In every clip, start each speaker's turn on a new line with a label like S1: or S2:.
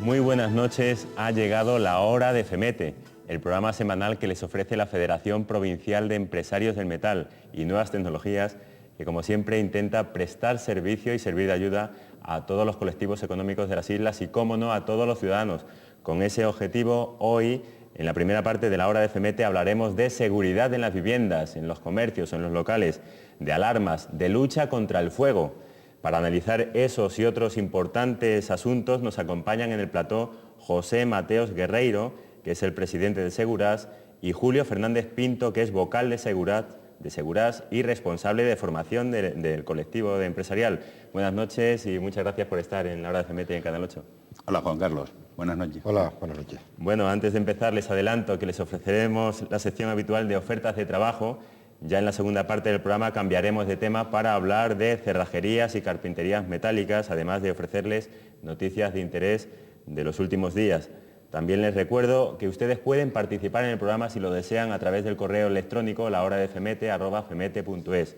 S1: Muy buenas noches. Ha llegado la hora de FEMETE, el programa semanal que les ofrece la Federación Provincial de Empresarios del Metal y Nuevas Tecnologías, que como siempre intenta prestar servicio y servir de ayuda a todos los colectivos económicos de las islas y, cómo no, a todos los ciudadanos. Con ese objetivo, hoy, en la primera parte de la hora de FEMETE, hablaremos de seguridad en las viviendas, en los comercios, en los locales, de alarmas, de lucha contra el fuego. Para analizar esos y otros importantes asuntos nos acompañan en el plató José Mateos Guerreiro, que es el presidente de Seguras, y Julio Fernández Pinto, que es vocal de Seguras y responsable de formación del colectivo de empresarial. Buenas noches y muchas gracias por estar en la hora de FEMETE en Canal 8.
S2: Hola Juan Carlos, buenas noches.
S3: Hola, buenas noches.
S1: Bueno, antes de empezar les adelanto que les ofreceremos la sección habitual de ofertas de trabajo. Ya en la segunda parte del programa cambiaremos de tema para hablar de cerrajerías y carpinterías metálicas, además de ofrecerles noticias de interés de los últimos días. También les recuerdo que ustedes pueden participar en el programa si lo desean a través del correo electrónico lahoradefemete@femete.es.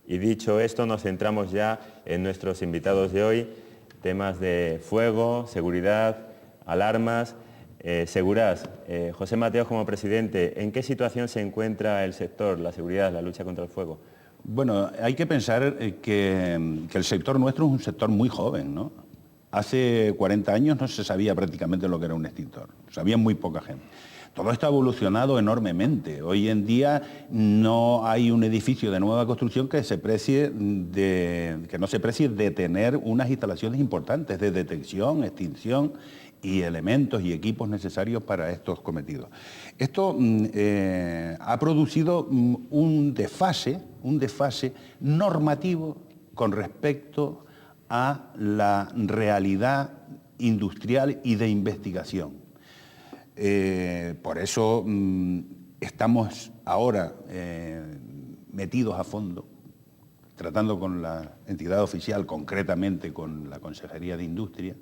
S1: Y dicho esto, nos centramos ya en nuestros invitados de hoy, temas de fuego, seguridad, alarmas. Seguras, José Mateos como presidente, ¿en qué situación se encuentra el sector, la seguridad, la lucha contra el fuego?
S2: Bueno, hay que pensar que el sector nuestro es un sector muy joven, ¿no? Hace 40 años no se sabía prácticamente lo que era un extintor, sabía muy poca gente. Todo esto ha evolucionado enormemente. Hoy en día no hay un edificio de nueva construcción que no se precie de tener unas instalaciones importantes de detección, extinción y elementos y equipos necesarios para estos cometidos. Esto ha producido un desfase normativo con respecto a la realidad industrial y de investigación. Por eso estamos ahora metidos a fondo, tratando con la entidad oficial, concretamente con la Consejería de Industria,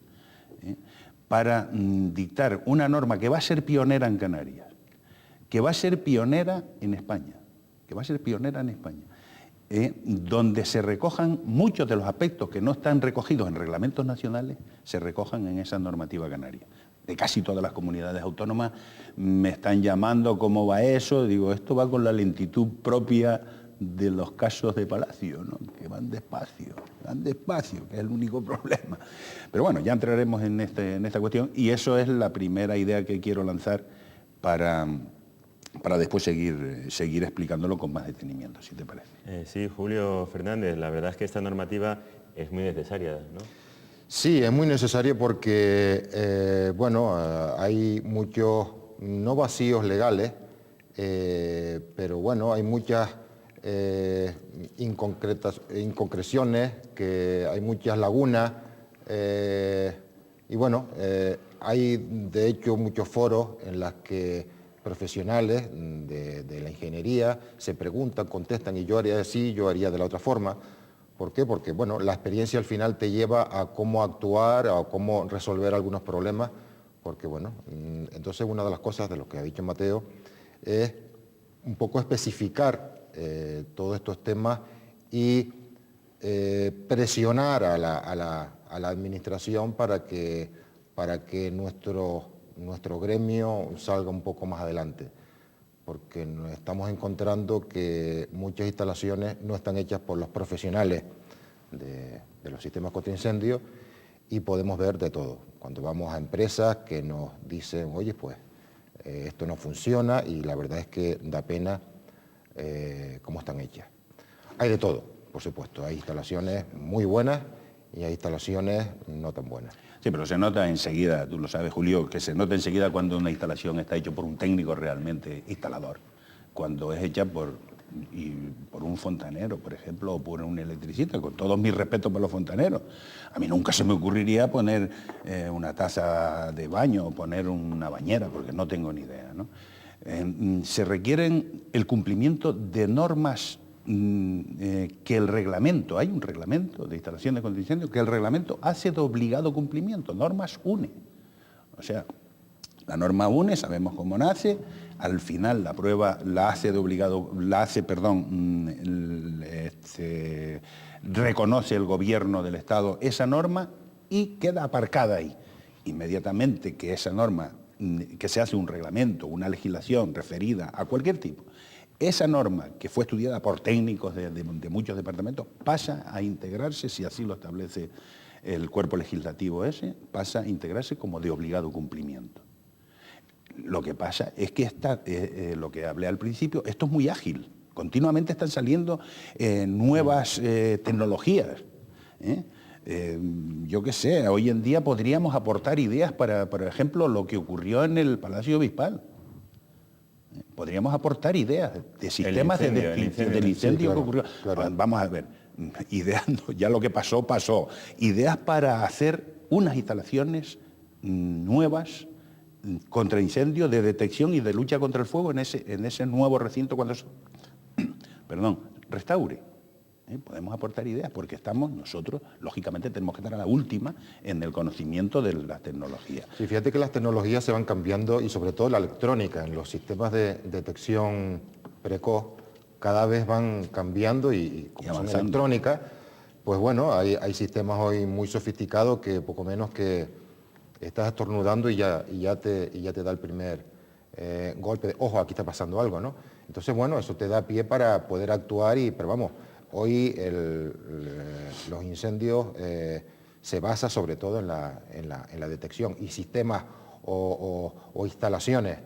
S2: para dictar una norma que va a ser pionera en Canarias, que va a ser pionera en España, donde se recojan muchos de los aspectos que no están recogidos en reglamentos nacionales, se recojan en esa normativa canaria. De casi todas las comunidades autónomas me están llamando cómo va eso, digo, esto va con la lentitud propia de los casos de Palacio, ¿no? Que van despacio, que es el único problema. Pero bueno, ya entraremos en esta cuestión y eso es la primera idea que quiero lanzar para después seguir explicándolo con más detenimiento, si te parece.
S1: Sí, Julio Fernández, la verdad es que esta normativa es muy necesaria, ¿no?
S3: Sí, es muy necesario porque, hay muchos, no vacíos legales, pero bueno, hay muchas inconcreciones, que hay muchas lagunas, hay de hecho muchos foros en los que profesionales de la ingeniería se preguntan, contestan, y yo haría así, yo haría de la otra forma. ¿Por qué? Porque bueno, la experiencia al final te lleva a cómo actuar, a cómo resolver algunos problemas, porque bueno, entonces una de las cosas de lo que ha dicho Mateo es un poco especificar todos estos temas y presionar a la administración para que nuestro gremio salga un poco más adelante, porque nos estamos encontrando que muchas instalaciones no están hechas por los profesionales de los sistemas contra incendios y podemos ver de todo. Cuando vamos a empresas que nos dicen, oye, pues esto no funciona, y la verdad es que da pena cómo están hechas. Hay de todo, por supuesto, hay instalaciones muy buenas y hay instalaciones no tan buenas.
S2: Sí, pero se nota enseguida, tú lo sabes, Julio, que se nota enseguida cuando una instalación está hecha por un técnico realmente instalador, cuando es hecha por un fontanero, por ejemplo, o por un electricista, con todos mis respetos para los fontaneros. A mí nunca se me ocurriría poner una taza de baño o poner una bañera, porque no tengo ni idea, ¿no? Se requieren el cumplimiento de normas que el reglamento, hay un reglamento de instalaciones contra incendios, que el reglamento hace de obligado cumplimiento, normas UNE. O sea, la norma UNE, sabemos cómo nace, al final la prueba reconoce el gobierno del Estado esa norma y queda aparcada ahí. inmediatamente que esa norma, que se hace un reglamento, una legislación referida a cualquier tipo, esa norma que fue estudiada por técnicos de muchos departamentos pasa a integrarse, si así lo establece el cuerpo legislativo ese, pasa a integrarse como de obligado cumplimiento. Lo que pasa es que lo que hablé al principio, esto es muy ágil. Continuamente están saliendo nuevas tecnologías. Yo qué sé, hoy en día podríamos aportar ideas para, por ejemplo, lo que ocurrió en el Palacio Obispal. Podríamos aportar ideas de sistemas del incendio
S3: sí, claro,
S2: que ocurrió.
S3: Claro.
S2: Vamos a ver, ideas, ya lo que pasó, pasó. Ideas para hacer unas instalaciones nuevas contra incendios, de detección y de lucha contra el fuego en ese nuevo recinto cuando se restaure. Podemos aportar ideas porque nosotros, lógicamente, tenemos que estar a la última en el conocimiento de las tecnologías.
S3: Sí, fíjate que las tecnologías se van cambiando y sobre todo la electrónica, en los sistemas de detección precoz, cada vez van cambiando y como son electrónicas, pues bueno, hay sistemas hoy muy sofisticados que poco menos que estás estornudando y ya te da el primer golpe de, ojo, aquí está pasando algo, ¿no? Entonces, bueno, eso te da pie para poder actuar pero vamos, hoy los incendios se basa sobre todo en la detección y sistemas o instalaciones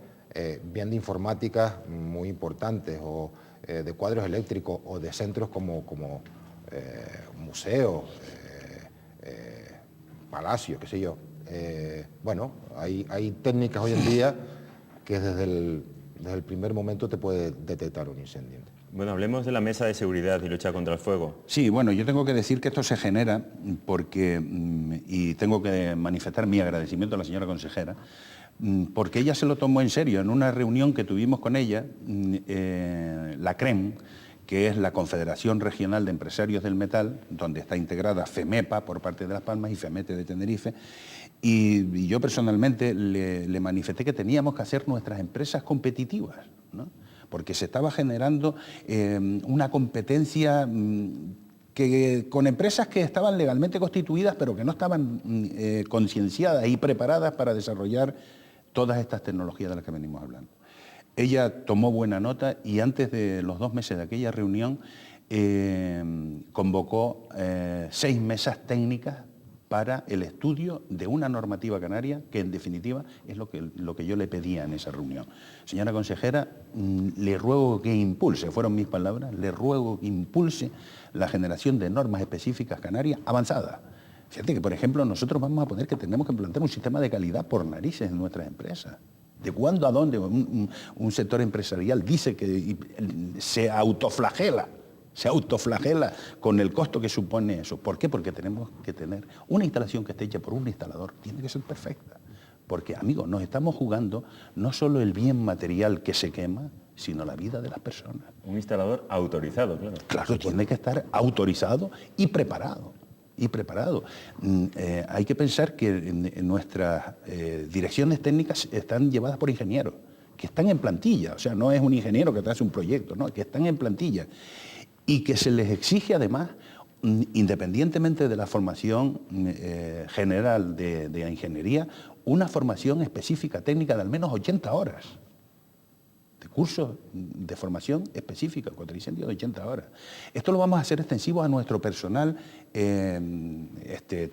S3: bien de informática muy importantes o de cuadros eléctricos o de centros como museos, palacios, qué sé yo. Bueno, hay técnicas hoy en día que desde el primer momento te puede detectar un incendio.
S1: Bueno, hablemos de la mesa de seguridad y lucha contra el fuego.
S2: Sí, bueno, yo tengo que decir que esto se genera porque, y tengo que manifestar mi agradecimiento a la señora consejera, porque ella se lo tomó en serio en una reunión que tuvimos con ella, la CREM, que es la Confederación Regional de Empresarios del Metal, donde está integrada FEMEPA por parte de Las Palmas y FEMETE de Tenerife, y yo personalmente le manifesté que teníamos que hacer nuestras empresas competitivas, ¿no? Porque se estaba generando una competencia con empresas que estaban legalmente constituidas, pero que no estaban concienciadas y preparadas para desarrollar todas estas tecnologías de las que venimos hablando. Ella tomó buena nota y antes de los 2 meses de aquella reunión convocó 6 mesas técnicas para el estudio de una normativa canaria que en definitiva es lo que yo le pedía en esa reunión. Señora consejera, le ruego que impulse, fueron mis palabras, le ruego que impulse la generación de normas específicas canarias avanzadas. Fíjate que, por ejemplo, nosotros vamos a poner que tenemos que plantear un sistema de calidad por narices en nuestras empresas. ¿De cuándo a dónde un sector empresarial dice que se autoflagela con el costo que supone eso? ¿Por qué? Porque tenemos que tener una instalación que esté hecha por un instalador, tiene que ser perfecta. Porque, amigos, nos estamos jugando no solo el bien material que se quema, sino la vida de las personas.
S1: Un instalador autorizado, claro.
S2: Claro, tiene que estar autorizado y preparado. Hay que pensar que en nuestras direcciones técnicas están llevadas por ingenieros, que están en plantilla, o sea, no es un ingeniero que te hace un proyecto, no, que están en plantilla, y que se les exige además, independientemente de la formación general de ingeniería, una formación específica técnica de al menos 80 horas. De cursos de formación específica contra incendios de 80 horas. Esto lo vamos a hacer extensivo a nuestro personal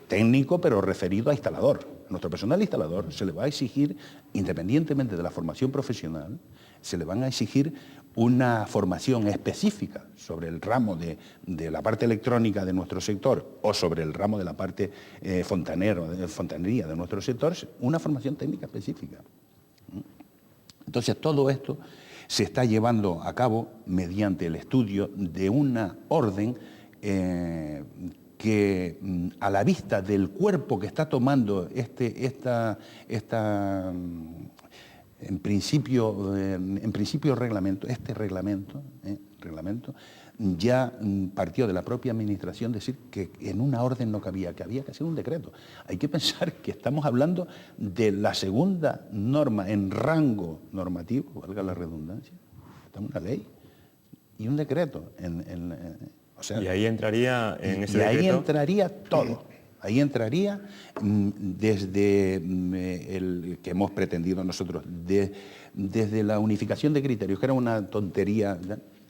S2: técnico, pero referido a instalador. A nuestro personal instalador se le va a exigir, independientemente de la formación profesional, se le van a exigir una formación específica sobre el ramo de la parte electrónica de nuestro sector o sobre el ramo de la parte fontanería de nuestro sector, una formación técnica específica. Entonces, todo esto se está llevando a cabo mediante el estudio de una orden que, a la vista del cuerpo que está tomando en principio reglamento, ya partió de la propia administración decir que en una orden no cabía, que había que hacer un decreto. Hay que pensar que estamos hablando de la segunda norma en rango normativo, valga la redundancia, está una ley y un decreto.
S1: O sea, y ahí entraría en ese
S2: decreto.
S1: Y
S2: ahí
S1: decreto,
S2: entraría todo. Ahí entraría desde el que hemos pretendido nosotros, desde la unificación de criterios, que era una tontería.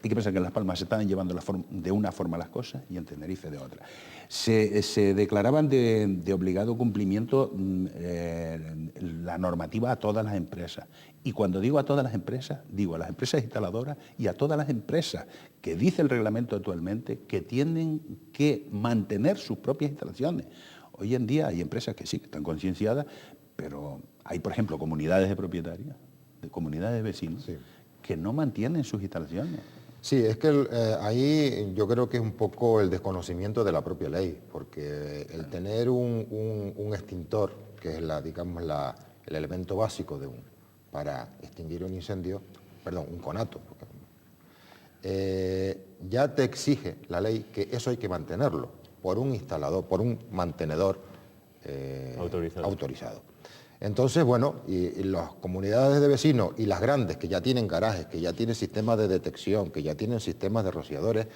S2: Hay que pensar que en Las Palmas se estaban llevando de una forma las cosas y en Tenerife de otra. Se declaraban de obligado cumplimiento la normativa a todas las empresas. Y cuando digo a todas las empresas, digo a las empresas instaladoras y a todas las empresas que dice el reglamento actualmente que tienen que mantener sus propias instalaciones. Hoy en día hay empresas que sí, que están concienciadas, pero hay, por ejemplo, comunidades de propietarios, de comunidades de vecinos, sí, que no mantienen sus instalaciones.
S3: Sí, es que ahí yo creo que es un poco el desconocimiento de la propia ley, porque el tener un extintor, que es el elemento básico para extinguir un incendio, perdón, un conato, ya te exige la ley que eso hay que mantenerlo por un instalador, por un mantenedor autorizado. Entonces, bueno, y las comunidades de vecinos y las grandes que ya tienen garajes, que ya tienen sistemas de detección, que ya tienen sistemas de rociadores,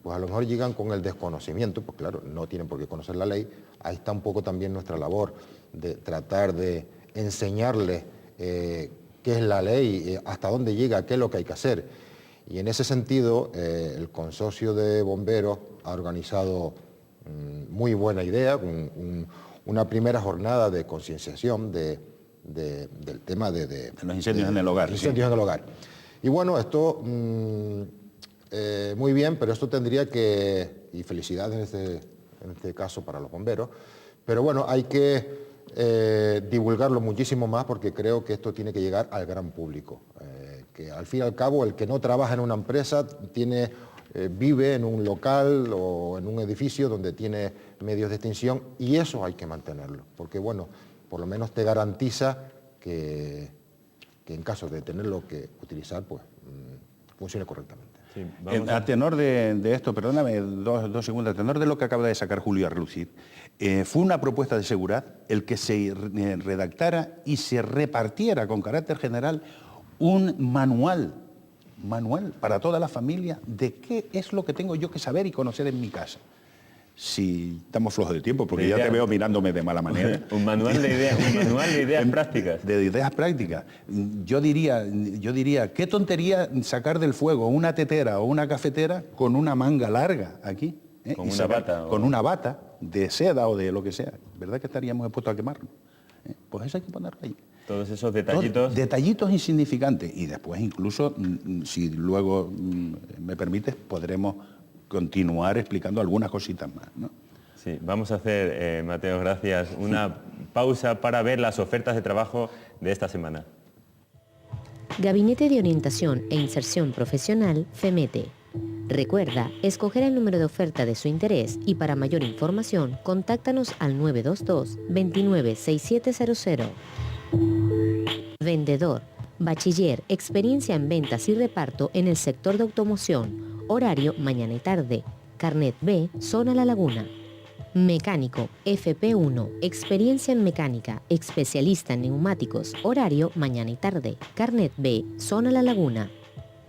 S3: pues a lo mejor llegan con el desconocimiento, pues claro, no tienen por qué conocer la ley. Ahí está un poco también nuestra labor de tratar de enseñarles qué es la ley, hasta dónde llega, qué es lo que hay que hacer. Y en ese sentido, el consorcio de bomberos ha organizado muy buena idea, una primera jornada de concienciación del tema de
S2: los incendios en el hogar.
S3: Incendios en el hogar. Y bueno, esto muy bien, pero esto tendría que, y felicidades en este caso para los bomberos, pero bueno, hay que divulgarlo muchísimo más porque creo que esto tiene que llegar al gran público. Que al fin y al cabo el que no trabaja en una empresa vive en un local o en un edificio donde tiene medios de extinción y eso hay que mantenerlo, porque bueno, por lo menos te garantiza que en caso de tenerlo que utilizar, pues funcione correctamente.
S2: Sí, a tenor de esto, perdóname dos segundos, a tenor de lo que acaba de sacar Julio a relucir, fue una propuesta de Seguridad el que se redactara y se repartiera con carácter general un manual para toda la familia de qué es lo que tengo yo que saber y conocer en mi casa. Si estamos flojos de tiempo, porque ya te veo mirándome de mala manera.
S1: Un manual de ideas prácticas.
S2: De ideas prácticas. Yo diría, qué tontería sacar del fuego una tetera o una cafetera con una manga larga aquí.
S1: Con una bata.
S2: Con una bata de seda o de lo que sea. ¿Verdad que estaríamos expuestos a quemarlo? Pues eso hay que ponerlo ahí.
S1: Todos esos detallitos.
S2: Detallitos insignificantes. Y después incluso, si luego me permites, podremos continuar explicando algunas cositas más, ¿no?
S1: Sí, vamos a hacer, Mateo, gracias, una pausa para ver las ofertas de trabajo de esta semana.
S4: Gabinete de Orientación e Inserción Profesional, FEMETE. Recuerda escoger el número de oferta de su interés y para mayor información, contáctanos al 922 29 6700. Vendedor, bachiller, experiencia en ventas y reparto en el sector de automoción, horario mañana y tarde, carnet B, zona La Laguna. Mecánico, FP1, experiencia en mecánica, especialista en neumáticos, horario mañana y tarde, carnet B, zona La Laguna.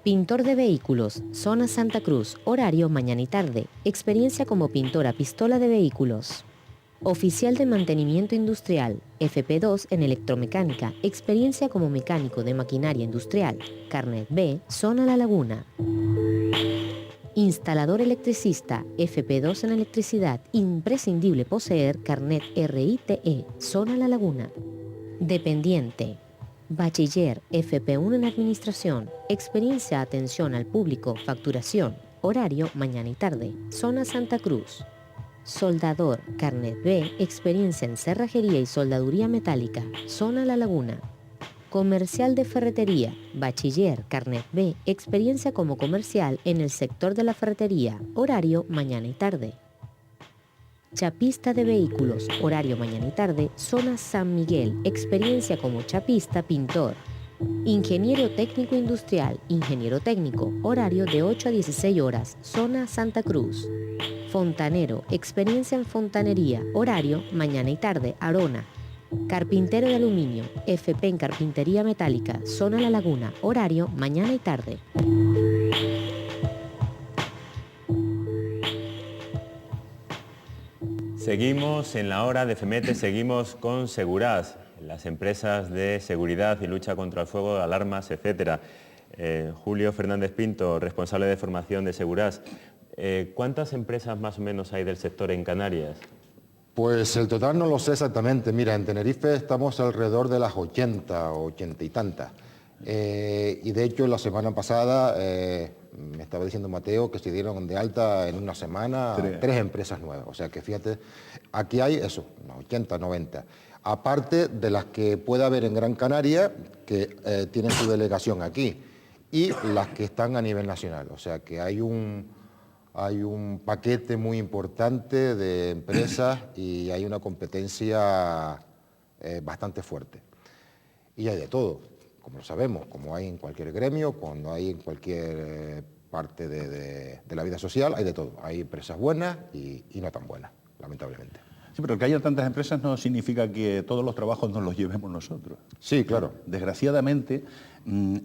S4: Pintor de vehículos, zona Santa Cruz, horario mañana y tarde, experiencia como pintora pistola de vehículos. Oficial de mantenimiento industrial, FP2 en electromecánica, experiencia como mecánico de maquinaria industrial, carnet B, zona La Laguna. Instalador electricista, FP2 en electricidad, imprescindible poseer carnet RITE, zona La Laguna. Dependiente, bachiller, FP1 en administración, experiencia atención al público, facturación, horario mañana y tarde, zona Santa Cruz. Soldador, carnet B, experiencia en cerrajería y soldaduría metálica, zona La Laguna. Comercial de ferretería, bachiller, carnet B, experiencia como comercial en el sector de la ferretería, horario mañana y tarde. Chapista de vehículos, horario mañana y tarde, zona San Miguel, experiencia como chapista, pintor. Ingeniero técnico industrial, ingeniero técnico, horario de 8 a 16 horas, zona Santa Cruz. Fontanero, experiencia en fontanería, horario mañana y tarde, Arona. Carpintero de aluminio, FP en carpintería metálica, zona La Laguna, horario mañana y tarde.
S1: Seguimos en la hora de FEMETE, seguimos con Seguras, las empresas de seguridad y lucha contra el fuego, alarmas, etcétera. Julio Fernández Pinto, responsable de formación de Seguras. ¿Cuántas empresas más o menos hay del sector en Canarias?
S3: Pues el total no lo sé exactamente. Mira, en Tenerife estamos alrededor de las 80 o 80 y tantas. Y de hecho la semana pasada me estaba diciendo Mateo que se dieron de alta en una semana 3 empresas nuevas. O sea que fíjate, aquí hay eso, unas 80, 90. Aparte de las que puede haber en Gran Canaria, que tienen su delegación aquí, y las que están a nivel nacional. O sea que hay un paquete muy importante de empresas y hay una competencia bastante fuerte. Y hay de todo, como lo sabemos, como hay en cualquier gremio, cuando hay en cualquier parte de la vida social, hay de todo. Hay empresas buenas y no tan buenas, lamentablemente.
S2: Sí, pero que haya tantas empresas no significa que todos los trabajos nos los llevemos nosotros.
S3: Sí, claro.
S2: Desgraciadamente,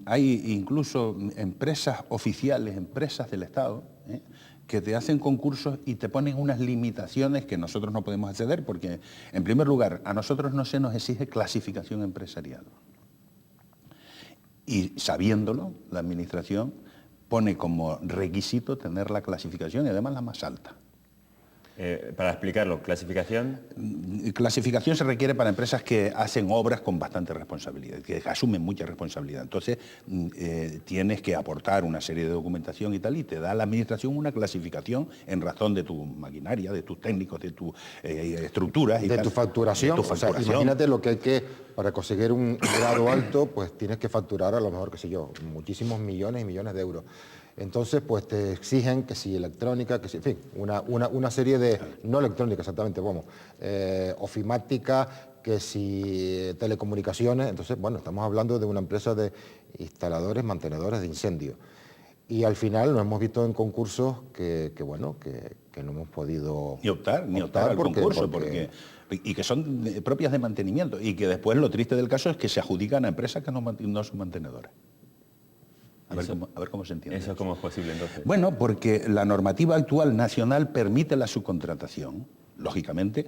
S2: hay incluso empresas oficiales, empresas del Estado, que te hacen concursos y te ponen unas limitaciones que nosotros no podemos acceder, porque, en primer lugar, a nosotros no se nos exige clasificación empresarial. Y sabiéndolo, la Administración pone como requisito tener la clasificación y además la más alta.
S1: Para explicarlo, clasificación.
S2: Clasificación se requiere para empresas que hacen obras con bastante responsabilidad, que asumen mucha responsabilidad. Entonces, tienes que aportar una serie de documentación y tal, y te da la Administración una clasificación en razón de tu maquinaria, de tus técnicos, de tus estructuras. Y
S3: de
S2: tal.
S3: tu facturación.
S2: De tu facturación.
S3: O sea, imagínate lo que hay que, para conseguir un grado alto, pues tienes que facturar a lo mejor, qué sé yo, muchísimos millones y millones de euros. Entonces, pues te exigen que si electrónica, que si, en fin, una serie de, no electrónica exactamente, vamos, ofimática, que si telecomunicaciones. Entonces, bueno, estamos hablando de una empresa de instaladores, mantenedores de incendios. Y al final nos hemos visto en concursos que no hemos podido...
S2: Ni optar al concurso, y que son propias de mantenimiento, y que después lo triste del caso es que se adjudican a empresas que no son mantenedoras. A ver cómo se entiende.
S1: ¿Eso cómo es posible entonces?
S2: Bueno, porque la normativa actual nacional permite la subcontratación, lógicamente,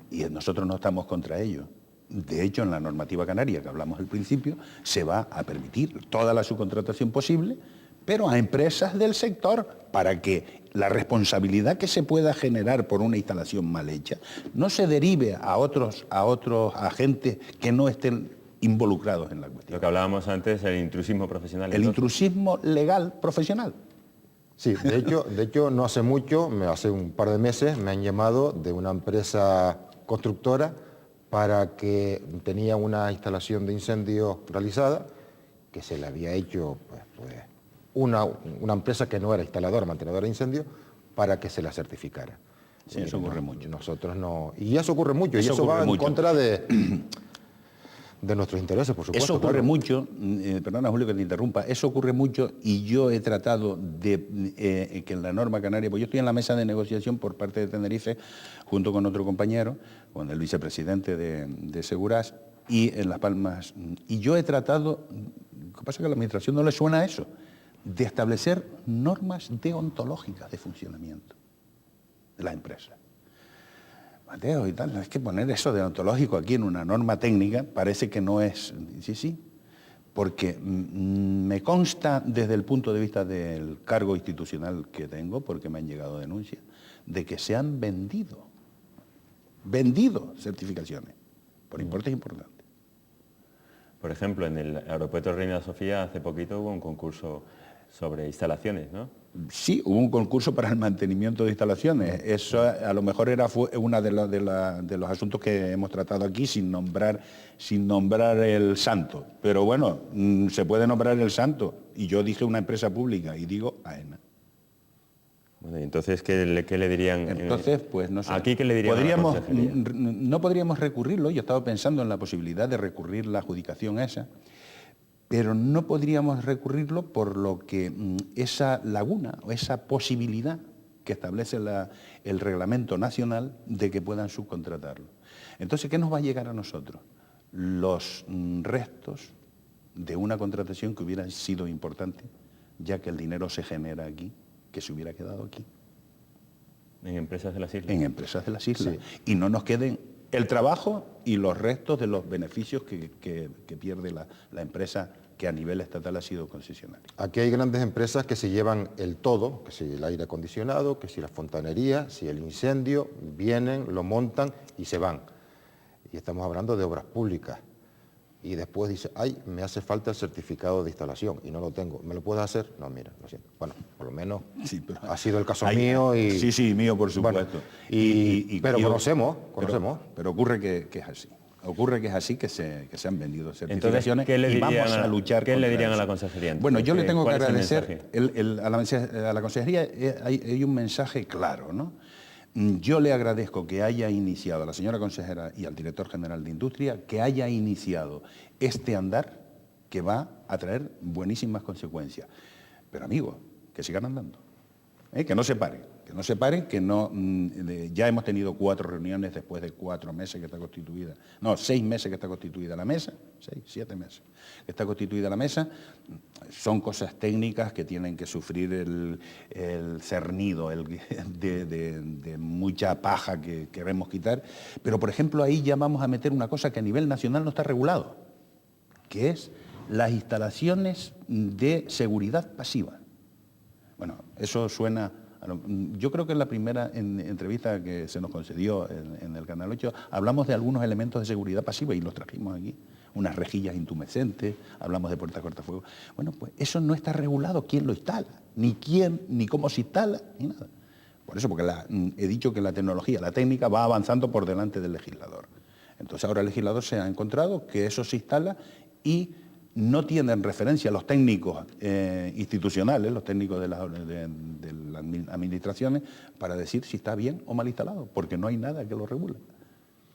S2: y nosotros no estamos contra ello. De hecho, en la normativa canaria que hablamos al principio, se va a permitir toda la subcontratación posible, pero a empresas del sector, para que la responsabilidad que se pueda generar por una instalación mal hecha no se derive a otros agentes que no estén involucrados en la cuestión.
S1: Lo que hablábamos antes, el intrusismo profesional.
S2: El intrusismo legal profesional.
S3: Sí, de hecho no hace mucho, hace un par de meses, me han llamado de una empresa constructora para que tenía una instalación de incendio realizada, que se le había hecho pues, una empresa que no era instaladora, mantenedora de incendios, para que se la certificara.
S2: Sí, eso ocurre mucho.
S3: Nosotros no... Y eso ocurre mucho, y eso va en contra de nuestros intereses, por supuesto.
S2: Eso ocurre
S3: claro.
S2: mucho, perdona Julio que te interrumpa, eso ocurre mucho, y yo he tratado de que en la norma canaria, pues yo estoy en la mesa de negociación por parte de Tenerife, junto con otro compañero, con el vicepresidente de Seguras, y en Las Palmas, y yo he tratado, lo que pasa es que a la Administración no le suena eso, de establecer normas deontológicas de funcionamiento de las empresas. Mateo y tal, es que poner eso deontológico aquí en una norma técnica parece que no es... Sí, porque me consta desde el punto de vista del cargo institucional que tengo, porque me han llegado denuncias, de que se han vendido certificaciones por importes importantes.
S1: Por ejemplo, en el aeropuerto Reina Sofía hace poquito hubo un concurso sobre instalaciones, ¿no?
S2: Sí, hubo un concurso para el mantenimiento de instalaciones. Eso a lo mejor fue uno de los asuntos que hemos tratado aquí sin nombrar el santo. Pero bueno, se puede nombrar el santo. Y yo dije una empresa pública y digo AENA.
S1: Bueno, y entonces, ¿qué le dirían?
S2: Entonces, pues no sé.
S1: ¿Aquí qué le dirían a la consejería?
S2: No podríamos recurrirlo. Yo estaba pensando en la posibilidad de recurrir la adjudicación esa. Pero no podríamos recurrirlo por lo que esa laguna o esa posibilidad que establece el reglamento nacional de que puedan subcontratarlo. Entonces, ¿qué nos va a llegar a nosotros? Los restos de una contratación que hubiera sido importante, ya que el dinero se genera aquí, que se hubiera quedado aquí.
S1: En empresas de las islas.
S2: En empresas de las islas.
S3: Sí.
S2: Y no nos queden el trabajo y los restos de los beneficios que pierde la empresa que a nivel estatal ha sido concesionaria.
S3: Aquí hay grandes empresas que se llevan el todo, que si el aire acondicionado, que si la fontanería, si el incendio, vienen, lo montan y se van. Y estamos hablando de obras públicas. Y después dice, ay, me hace falta el certificado de instalación y no lo tengo. ¿Me lo puedes hacer? No, mira, lo siento. Bueno, por lo menos
S2: Sí, pero
S3: ha sido el caso mío y...
S2: Sí, mío, por supuesto.
S3: Bueno, pero
S2: yo-
S3: conocemos.
S2: Pero ocurre que es así. Ocurre que es así, que se han vendido certificaciones.
S1: Entonces, ¿qué le
S2: y
S1: dirían
S2: vamos a luchar
S1: ¿qué le
S2: contra
S1: dirían a
S2: eso.
S1: la consejería?
S2: Bueno, yo le tengo que
S1: ¿Cuál es el
S2: agradecer
S1: mensaje?
S2: a la consejería, hay un mensaje claro, ¿no? Yo le agradezco que haya iniciado, a la señora consejera y al director general de Industria, que haya iniciado este andar que va a traer buenísimas consecuencias. Pero amigos, que sigan andando, que no se paren, ya hemos tenido 4 reuniones después de 4 meses que está constituida, no, 6 meses que está constituida la mesa, 7 meses que está constituida la mesa. Son cosas técnicas que tienen que sufrir el cernido de mucha paja que queremos quitar, pero por ejemplo ahí ya vamos a meter una cosa que a nivel nacional no está regulado, que es las instalaciones de seguridad pasiva. Bueno, eso suena... Yo creo que en la primera entrevista que se nos concedió en el Canal 8 hablamos de algunos elementos de seguridad pasiva y los trajimos aquí. Unas rejillas intumescentes, hablamos de puertas cortafuegos. Bueno, pues eso no está regulado quién lo instala, ni quién, ni cómo se instala, ni nada. Por eso, porque he dicho que la tecnología, la técnica va avanzando por delante del legislador. Entonces ahora el legislador se ha encontrado que eso se instala y no tienen referencia los técnicos institucionales, los técnicos de las administraciones, para decir si está bien o mal instalado, porque no hay nada que lo regule.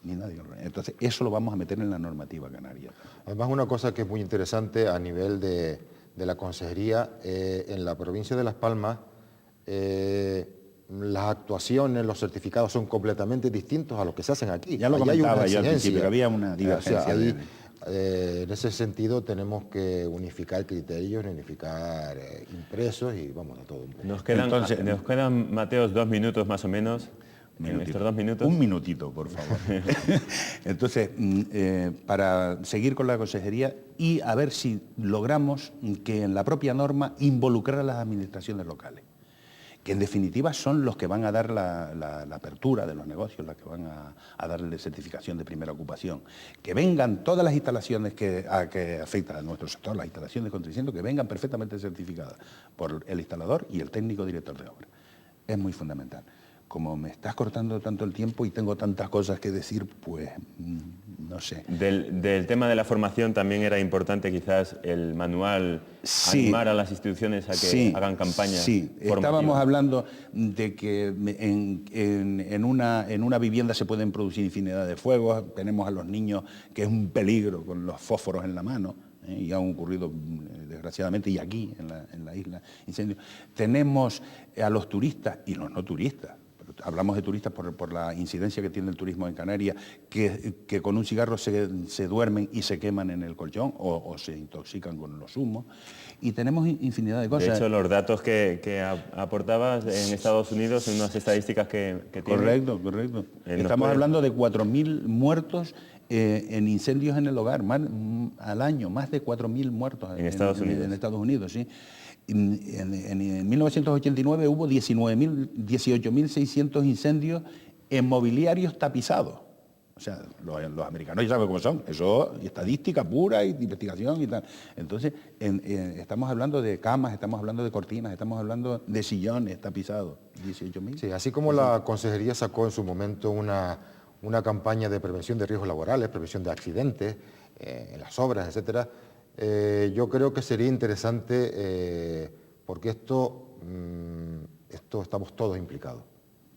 S2: Ni nadie. Entonces, eso lo vamos a meter en la normativa canaria.
S3: Además, una cosa que es muy interesante a nivel de la consejería, en la provincia de Las Palmas, las actuaciones, los certificados son completamente distintos a los que se hacen aquí.
S2: Ya lo comentaba yo al principio, que había una divergencia.
S3: O sea, ahí, en ese sentido tenemos que unificar criterios, unificar impresos y vamos a todo un poco.
S1: Nos quedan, Mateos, 2 minutos más o menos. En estos 2 minutos.
S2: Un minutito, por favor. Entonces, para seguir con la consejería y a ver si logramos que en la propia norma involucrar a las administraciones locales, que en definitiva son los que van a dar la apertura de los negocios, los que van a darle certificación de primera ocupación. Que vengan todas las instalaciones que afectan a nuestro sector, las instalaciones contra incendio, que vengan perfectamente certificadas por el instalador y el técnico director de obra. Es muy fundamental. Como me estás cortando tanto el tiempo y tengo tantas cosas que decir, pues no sé.
S1: Del tema de la formación también era importante quizás el manual, animar a las instituciones a que hagan campañas.
S2: Sí, estábamos hablando de que en una vivienda se pueden producir infinidad de fuegos, tenemos a los niños que es un peligro con los fósforos en la mano. Y han ocurrido desgraciadamente y aquí en la isla incendios. Tenemos a los turistas y los no turistas. Hablamos de turistas por la incidencia que tiene el turismo en Canarias, que con un cigarro se duermen y se queman en el colchón o se intoxican con los humos. Y tenemos infinidad de cosas.
S1: De hecho, los datos que aportabas en Estados Unidos, en unas estadísticas que tiene.
S2: Correcto. Estamos hablando de 4.000 muertos en incendios en el hogar, al año, más de 4.000 muertos
S1: en Estados Unidos.
S2: En Estados Unidos, sí. En 1989 hubo 18.600 incendios en mobiliarios tapizados. O sea, los americanos ya saben cómo son. Eso es estadística pura y investigación y tal. Entonces, estamos hablando de camas, estamos hablando de cortinas, estamos hablando de sillones tapizados. 18.000.
S3: Sí, así como la consejería sacó en su momento una campaña de prevención de riesgos laborales, prevención de accidentes en las obras, etcétera. Yo creo que sería interesante, porque esto estamos todos implicados,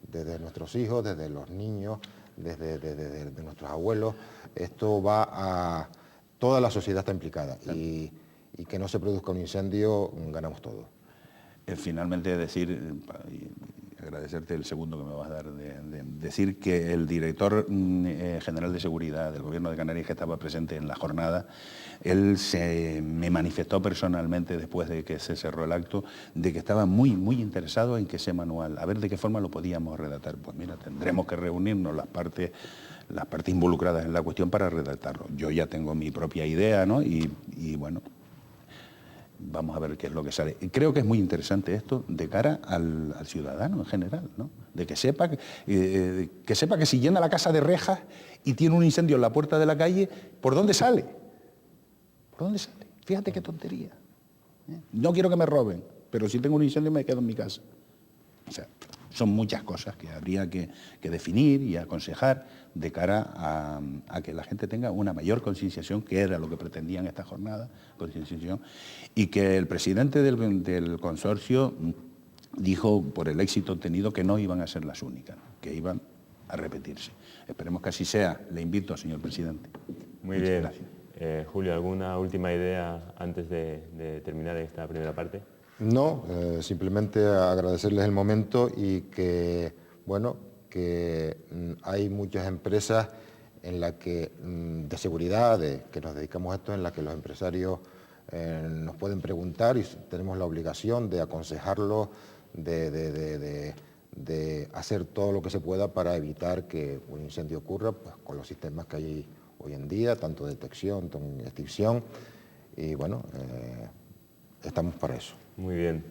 S3: desde nuestros hijos, desde los niños, desde nuestros abuelos. Esto va a... Toda la sociedad está implicada, claro. Y que no se produzca un incendio, ganamos todos.
S2: Finalmente decir, agradecerte el segundo que me vas a dar, de decir que el director general de seguridad del Gobierno de Canarias, que estaba presente en la jornada, él me manifestó personalmente después de que se cerró el acto, de que estaba muy interesado en que ese manual, a ver de qué forma lo podíamos redactar. Pues mira, tendremos que reunirnos las partes involucradas en la cuestión para redactarlo. Yo ya tengo mi propia idea, ¿no? Y bueno, vamos a ver qué es lo que sale. Y creo que es muy interesante esto de cara al ciudadano en general, ¿no? De que sepa que si llena la casa de rejas y tiene un incendio en la puerta de la calle, ¿por dónde sale? ¿Por dónde sale? Fíjate qué tontería. No quiero que me roben, pero si tengo un incendio me quedo en mi casa. O sea, son muchas cosas que habría que definir y aconsejar de cara a que la gente tenga una mayor concienciación, que era lo que pretendían esta jornada, concienciación, y que el presidente del consorcio dijo, por el éxito obtenido, que no iban a ser las únicas, que iban a repetirse. Esperemos que así sea. Le invito, señor presidente.
S1: Muy
S2: Muchas
S1: bien.
S2: Gracias.
S1: Julio, ¿alguna última idea antes de terminar esta primera parte?
S3: No, simplemente agradecerles el momento y que, bueno, que hay muchas empresas en las que, de seguridad, que nos dedicamos a esto, en las que los empresarios nos pueden preguntar y tenemos la obligación de aconsejarlos, de hacer todo lo que se pueda para evitar que un incendio ocurra, pues, con los sistemas que hay hoy en día, tanto de detección, tanto de extinción, y bueno, estamos para eso.
S1: Muy bien.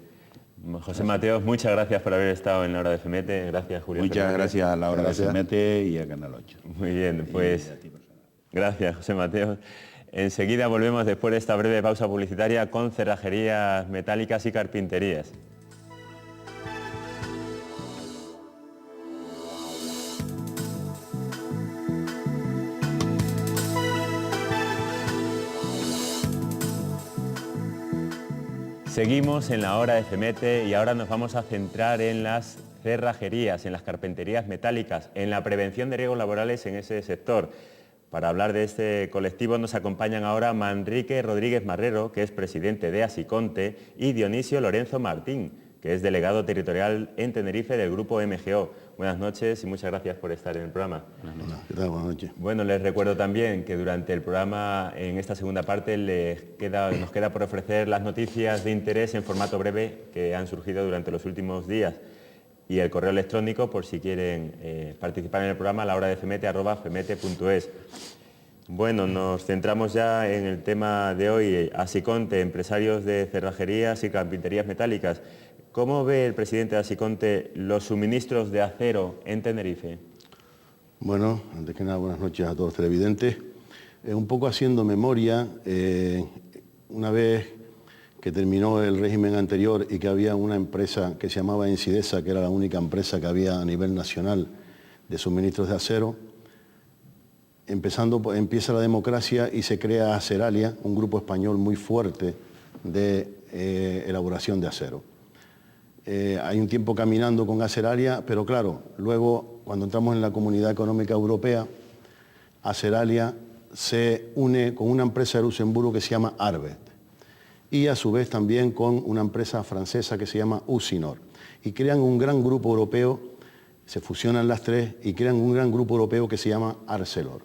S1: José Mateos, muchas gracias por haber estado en La Hora de FEMETE. Gracias, Julio.
S2: Muchas gracias a La Hora de FEMETE y a Canal 8.
S1: Muy bien, pues gracias, José Mateos. Enseguida volvemos después de esta breve pausa publicitaria con cerrajerías metálicas y carpinterías. Seguimos en La Hora de FEMETE y ahora nos vamos a centrar en las cerrajerías, en las carpinterías metálicas, en la prevención de riesgos laborales en ese sector. Para hablar de este colectivo nos acompañan ahora Manrique Rodríguez Marrero, que es presidente de Asiconte, y Dionisio Lorenzo Martín, que es delegado territorial en Tenerife del Grupo MGO. Buenas noches y muchas gracias por estar en el programa.
S5: ¿Qué tal? Buenas noches.
S1: Bueno, les recuerdo también que durante el programa, en esta segunda parte, nos queda por ofrecer las noticias de interés en formato breve que han surgido durante los últimos días. Y el correo electrónico, por si quieren participar en el programa, lahora-de-femete@femete.es. Bueno, nos centramos ya en el tema de hoy, Asiconte, empresarios de cerrajerías y carpinterías metálicas. ¿Cómo ve el presidente de Asiconte los suministros de acero en Tenerife?
S5: Bueno, antes que nada, buenas noches a todos los televidentes. Un poco haciendo memoria, una vez que terminó el régimen anterior y que había una empresa que se llamaba Ensidesa, que era la única empresa que había a nivel nacional de suministros de acero, empieza la democracia y se crea Aceralia, un grupo español muy fuerte de elaboración de acero. Hay un tiempo caminando con Aceralia, pero claro, luego cuando entramos en la Comunidad Económica Europea, Aceralia se une con una empresa de Luxemburgo que se llama Arbet y a su vez también con una empresa francesa que se llama Usinor, y crean un gran grupo europeo, se fusionan las tres y crean un gran grupo europeo que se llama Arcelor.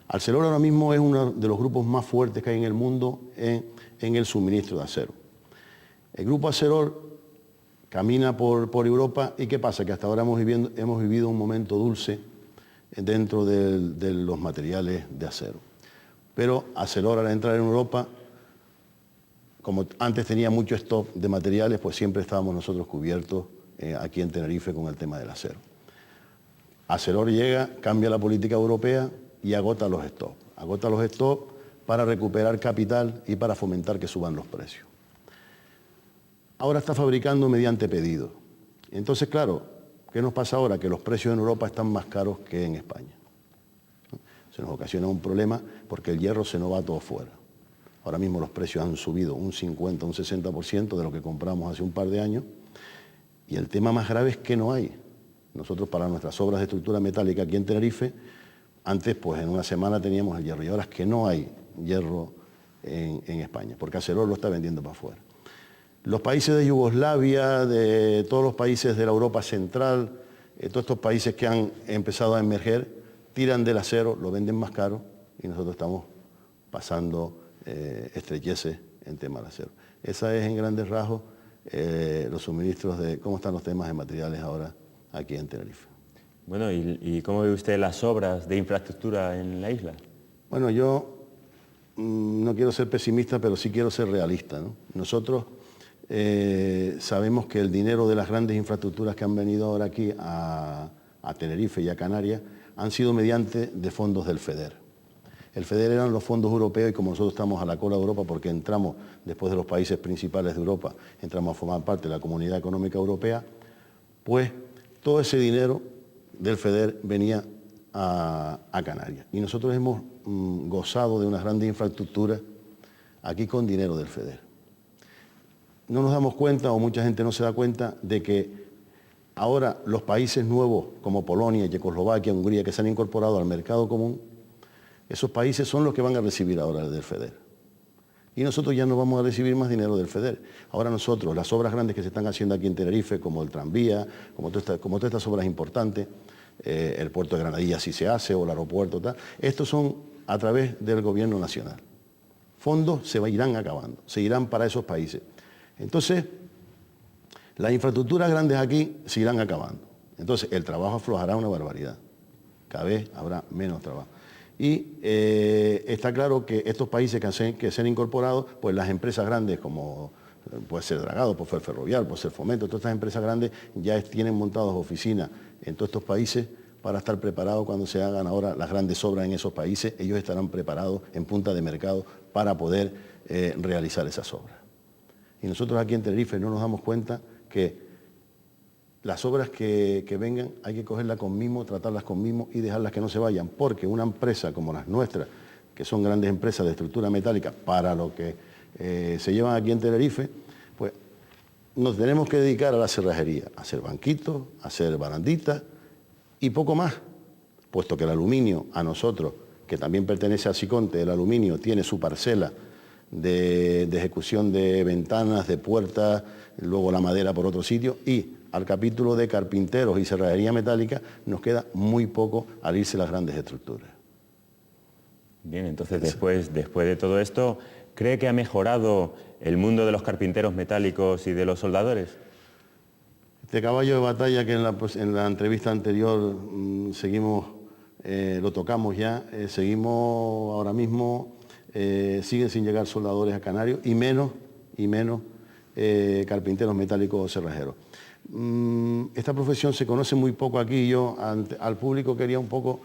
S5: Arcelor ahora mismo es uno de los grupos más fuertes que hay en el mundo en el suministro de acero. El grupo Arcelor camina por Europa y ¿qué pasa? Que hasta ahora hemos vivido un momento dulce dentro de los materiales de acero. Pero Arcelor, al entrar en Europa, como antes tenía mucho stock de materiales, pues siempre estábamos nosotros cubiertos aquí en Tenerife con el tema del acero. Arcelor llega, cambia la política europea y agota los stocks. Agota los stocks para recuperar capital y para fomentar que suban los precios. Ahora está fabricando mediante pedido. Entonces, claro, ¿qué nos pasa ahora? Que los precios en Europa están más caros que en España. Se nos ocasiona un problema porque el hierro se nos va todo fuera. Ahora mismo los precios han subido un 50, un 60% de lo que compramos hace un par de años. Y el tema más grave es que no hay. Nosotros para nuestras obras de estructura metálica aquí en Tenerife, antes pues en una semana teníamos el hierro y ahora es que no hay hierro en España, porque Arcelor lo está vendiendo para afuera. Los países de Yugoslavia, de todos los países de la Europa Central, todos estos países que han empezado a emerger, tiran del acero, lo venden más caro y nosotros estamos pasando estrecheces en tema del acero. Esa es en grandes rasgos los suministros de cómo están los temas de materiales ahora aquí en Tenerife.
S1: Bueno, ¿y cómo ve usted las obras de infraestructura en la isla?
S5: Bueno, yo no quiero ser pesimista, pero sí quiero ser realista, ¿no? Nosotros sabemos que el dinero de las grandes infraestructuras que han venido ahora aquí a Tenerife y a Canarias han sido mediante de fondos del FEDER. El FEDER eran los fondos europeos y como nosotros estamos a la cola de Europa porque entramos, después de los países principales de Europa, entramos a formar parte de la Comunidad Económica Europea, pues todo ese dinero del FEDER venía a Canarias. Y nosotros hemos gozado de unas grandes infraestructuras aquí con dinero del FEDER. No nos damos cuenta, o mucha gente no se da cuenta, de que ahora los países nuevos como Polonia, Checoslovaquia, Hungría, que se han incorporado al mercado común, esos países son los que van a recibir ahora del FEDER. Y nosotros ya no vamos a recibir más dinero del FEDER. Ahora nosotros, las obras grandes que se están haciendo aquí en Tenerife, como el tranvía, como todas estas obras importantes, el puerto de Granadilla sí se hace, o el aeropuerto, tal, estos son a través del gobierno nacional. Fondos se irán acabando, se irán para esos países. Entonces, las infraestructuras grandes aquí se irán acabando. Entonces, el trabajo aflojará una barbaridad. Cada vez habrá menos trabajo. Y está claro que estos países que se han incorporado, pues las empresas grandes como puede ser Dragado, puede ser Ferrovial, puede ser Fomento, todas estas empresas grandes ya tienen montadas oficinas en todos estos países para estar preparados cuando se hagan ahora las grandes obras en esos países. Ellos estarán preparados en punta de mercado para poder realizar esas obras. Y nosotros aquí en Tenerife no nos damos cuenta que las obras que vengan hay que cogerlas con mimo, tratarlas con mimo y dejarlas que no se vayan, porque una empresa como las nuestras, que son grandes empresas de estructura metálica para lo que se llevan aquí en Tenerife, pues nos tenemos que dedicar a la cerrajería, a hacer banquitos, a hacer baranditas y poco más, puesto que el aluminio a nosotros, que también pertenece a Siconte, el aluminio tiene su parcela de ejecución de ventanas, de puertas, luego la madera por otro sitio, y al capítulo de carpinteros y cerrajería metálica nos queda muy poco al irse las grandes estructuras.
S1: Bien, entonces después de todo esto, ¿cree que ha mejorado el mundo de los carpinteros metálicos y de los soldadores?
S5: Este caballo de batalla que en la entrevista anterior seguimos, lo tocamos ya, seguimos ahora mismo, siguen sin llegar soldadores a Canarios y menos carpinteros metálicos o cerrajeros. Esta profesión se conoce muy poco aquí y yo al público quería un poco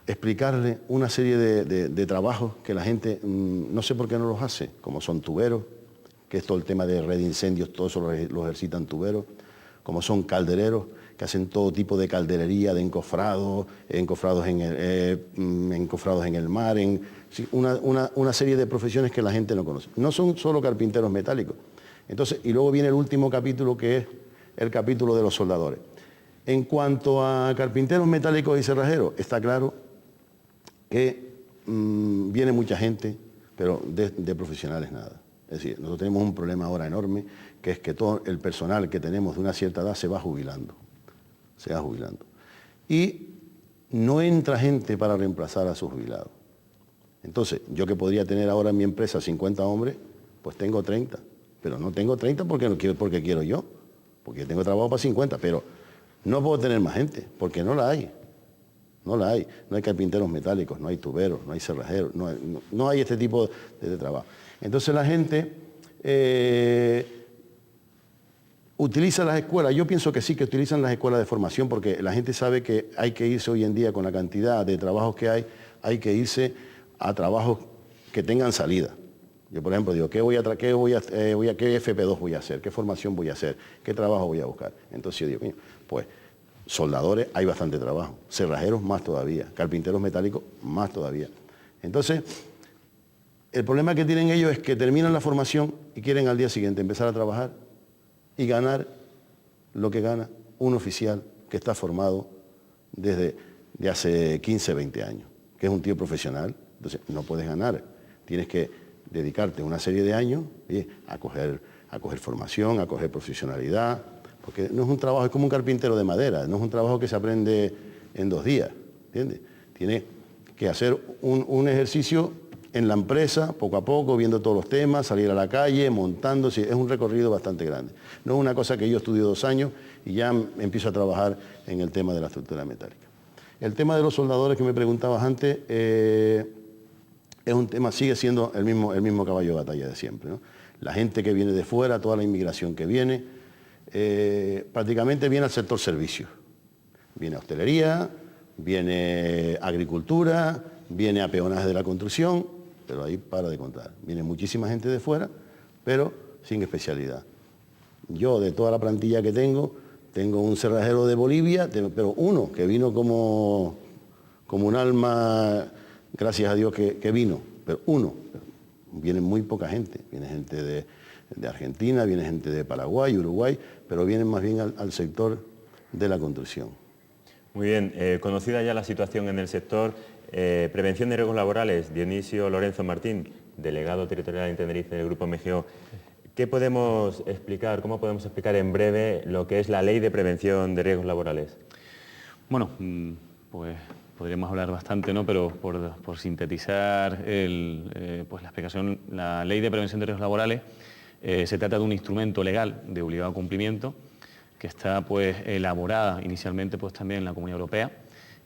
S5: explicarle una serie de trabajos que la gente no sé por qué no los hace, como son tuberos, que es todo el tema de red de incendios, todo eso lo ejercitan tuberos, como son caldereros, que hacen todo tipo de calderería, de encofrados en el mar, una serie de profesiones que la gente no conoce. No son solo carpinteros metálicos. Entonces, y luego viene el último capítulo, que es el capítulo de los soldadores. En cuanto a carpinteros metálicos y cerrajeros, está claro que viene mucha gente, pero de profesionales nada. Es decir, nosotros tenemos un problema ahora enorme, que es que todo el personal que tenemos de una cierta edad se va jubilando. Y no entra gente para reemplazar a sus jubilados. Entonces, yo que podría tener ahora en mi empresa 50 hombres, pues tengo 30. Pero no tengo 30 porque quiero yo, porque tengo trabajo para 50, pero no puedo tener más gente, porque no la hay. No hay carpinteros metálicos, no hay tuberos, no hay cerrajeros, no hay este tipo de trabajo. Entonces la gente utiliza las escuelas, yo pienso que sí, que utilizan las escuelas de formación, porque la gente sabe que hay que irse hoy en día con la cantidad de trabajos que hay que irse a trabajos que tengan salida. Yo, por ejemplo, digo, ¿qué FP2 voy a hacer? ¿Qué formación voy a hacer? ¿Qué trabajo voy a buscar? Entonces yo digo, pues soldadores hay bastante trabajo, cerrajeros más todavía, carpinteros metálicos más todavía. Entonces, el problema que tienen ellos es que terminan la formación y quieren al día siguiente empezar a trabajar y ganar lo que gana un oficial que está formado desde hace 15, 20 años, que es un tío profesional. Entonces, no puedes ganar, tienes que dedicarte una serie de años a coger formación, a coger profesionalidad, porque no es un trabajo, es como un carpintero de madera, no es un trabajo que se aprende en 2 días, ¿entiendes? Tiene que hacer un ejercicio en la empresa, poco a poco, viendo todos los temas, salir a la calle, montándose, es un recorrido bastante grande. No es una cosa que yo estudio 2 años y ya empiezo a trabajar en el tema de la estructura metálica. El tema de los soldadores que me preguntabas antes, es un tema, sigue siendo el mismo caballo de batalla de siempre, ¿no? La gente que viene de fuera, toda la inmigración que viene, prácticamente viene al sector servicios. Viene a hostelería, viene a agricultura, viene a peonaje de la construcción, pero ahí para de contar. Viene muchísima gente de fuera, pero sin especialidad. Yo, de toda la plantilla que tengo un cerrajero de Bolivia, pero uno que vino como un alma, gracias a Dios que vino, pero uno. Viene muy poca gente, viene gente de Argentina, viene gente de Paraguay, Uruguay, pero vienen más bien al sector de la construcción.
S1: Muy bien, conocida ya la situación en el sector, prevención de riesgos laborales, Dionisio Lorenzo Martín, delegado territorial en Tenerife del Grupo MGO. ¿Qué podemos explicar, cómo podemos explicar en breve lo que es la Ley de Prevención de Riesgos Laborales?
S6: Bueno, pues podríamos hablar bastante, ¿no? Pero por sintetizar pues la explicación, la Ley de Prevención de Riesgos Laborales se trata de un instrumento legal de obligado cumplimiento que está pues elaborada inicialmente pues también en la Comunidad Europea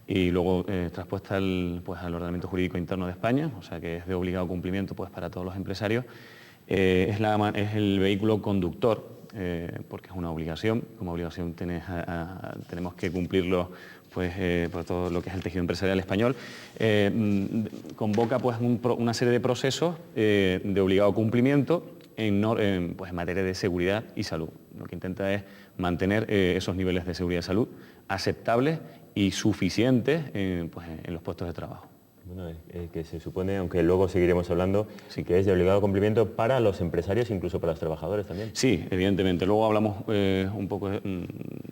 S6: y luego traspuesta al ordenamiento jurídico interno de España, o sea que es de obligado cumplimiento pues para todos los empresarios. Es el vehículo conductor, porque es una obligación, como obligación tenemos que cumplirlo pues, por todo lo que es el tejido empresarial español. Convoca pues, una serie de procesos de obligado cumplimiento en materia de seguridad y salud. Lo que intenta es mantener esos niveles de seguridad y salud aceptables y suficientes pues, en los puestos de trabajo.
S1: Bueno, que se supone, aunque luego seguiremos hablando, sí que es de obligado cumplimiento para los empresarios, incluso para los trabajadores también.
S6: Sí, evidentemente. Luego hablamos un poco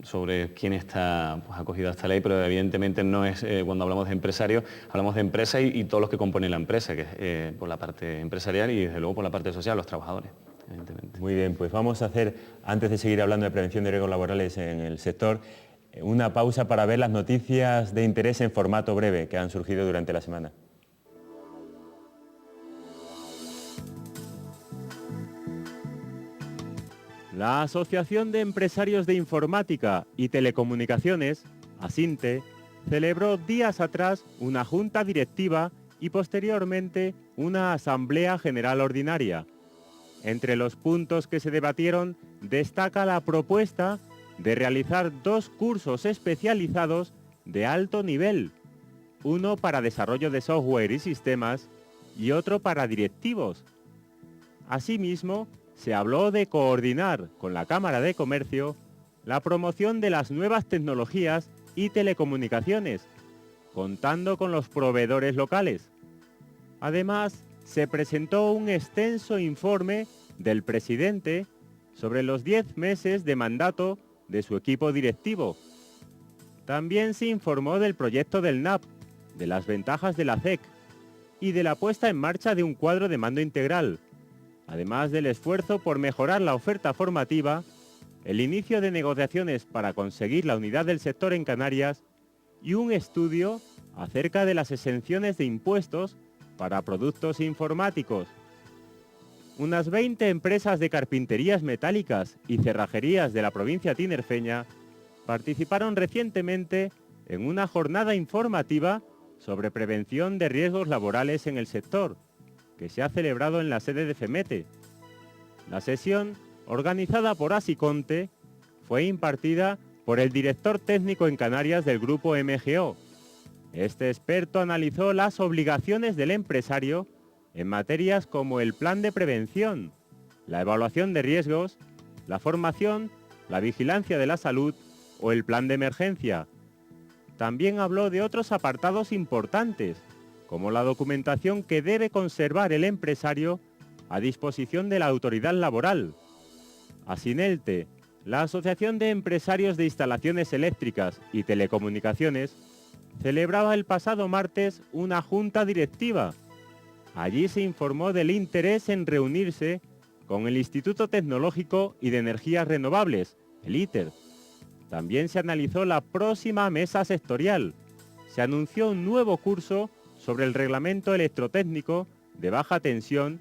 S6: sobre quién está pues, acogido a esta ley, pero evidentemente no es, cuando hablamos de empresarios, hablamos de empresa y todos los que componen la empresa, que es por la parte empresarial y desde luego por la parte social, los trabajadores.
S1: Muy bien, pues vamos a hacer, antes de seguir hablando de prevención de riesgos laborales en el sector, una pausa para ver las noticias de interés en formato breve que han surgido durante la semana. La Asociación de Empresarios de Informática y Telecomunicaciones, ASINTE, celebró días atrás una junta directiva y posteriormente una asamblea general ordinaria. Entre los puntos que se debatieron destaca la propuesta de realizar 2 cursos especializados de alto nivel, uno para desarrollo de software y sistemas y otro para directivos. Asimismo, se habló de coordinar con la Cámara de Comercio la promoción de las nuevas tecnologías y telecomunicaciones, contando con los proveedores locales. Además, se presentó un extenso informe del presidente sobre los 10 meses de mandato de su equipo directivo. También se informó del proyecto del NAP, de las ventajas de la CEC y de la puesta en marcha de un cuadro de mando integral, además del esfuerzo por mejorar la oferta formativa, el inicio de negociaciones para conseguir la unidad del sector en Canarias y un estudio acerca de las exenciones de impuestos para productos informáticos. Unas 20 empresas de carpinterías metálicas y cerrajerías de la provincia tinerfeña participaron recientemente en una jornada informativa sobre prevención de riesgos laborales en el sector, que se ha celebrado en la sede de FEMETE. La sesión, organizada por Asiconte, fue impartida por el director técnico en Canarias del Grupo MGO. Este experto analizó las obligaciones del empresario en materias como el plan de prevención, la evaluación de riesgos, la formación, la vigilancia de la salud o el plan de emergencia. También habló de otros apartados importantes, como la documentación que debe conservar el empresario a disposición de la autoridad laboral. Asinelte, la Asociación de Empresarios de Instalaciones Eléctricas y Telecomunicaciones, celebraba el pasado martes una junta directiva Allí se informó del interés en reunirse con el Instituto Tecnológico y de Energías Renovables, el ITER. También se analizó la próxima mesa sectorial. Se anunció un nuevo curso sobre el reglamento electrotécnico de baja tensión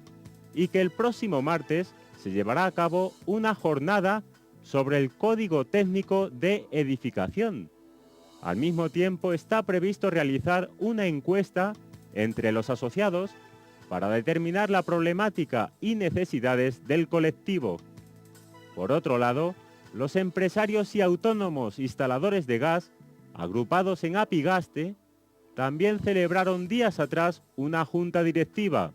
S1: y que el próximo martes se llevará a cabo una jornada sobre el Código Técnico de Edificación. Al mismo tiempo está previsto realizar una encuesta entre los asociados para determinar la problemática y necesidades del colectivo. Por otro lado, los empresarios y autónomos instaladores de gas, agrupados en Apigaste, también celebraron días atrás una junta directiva,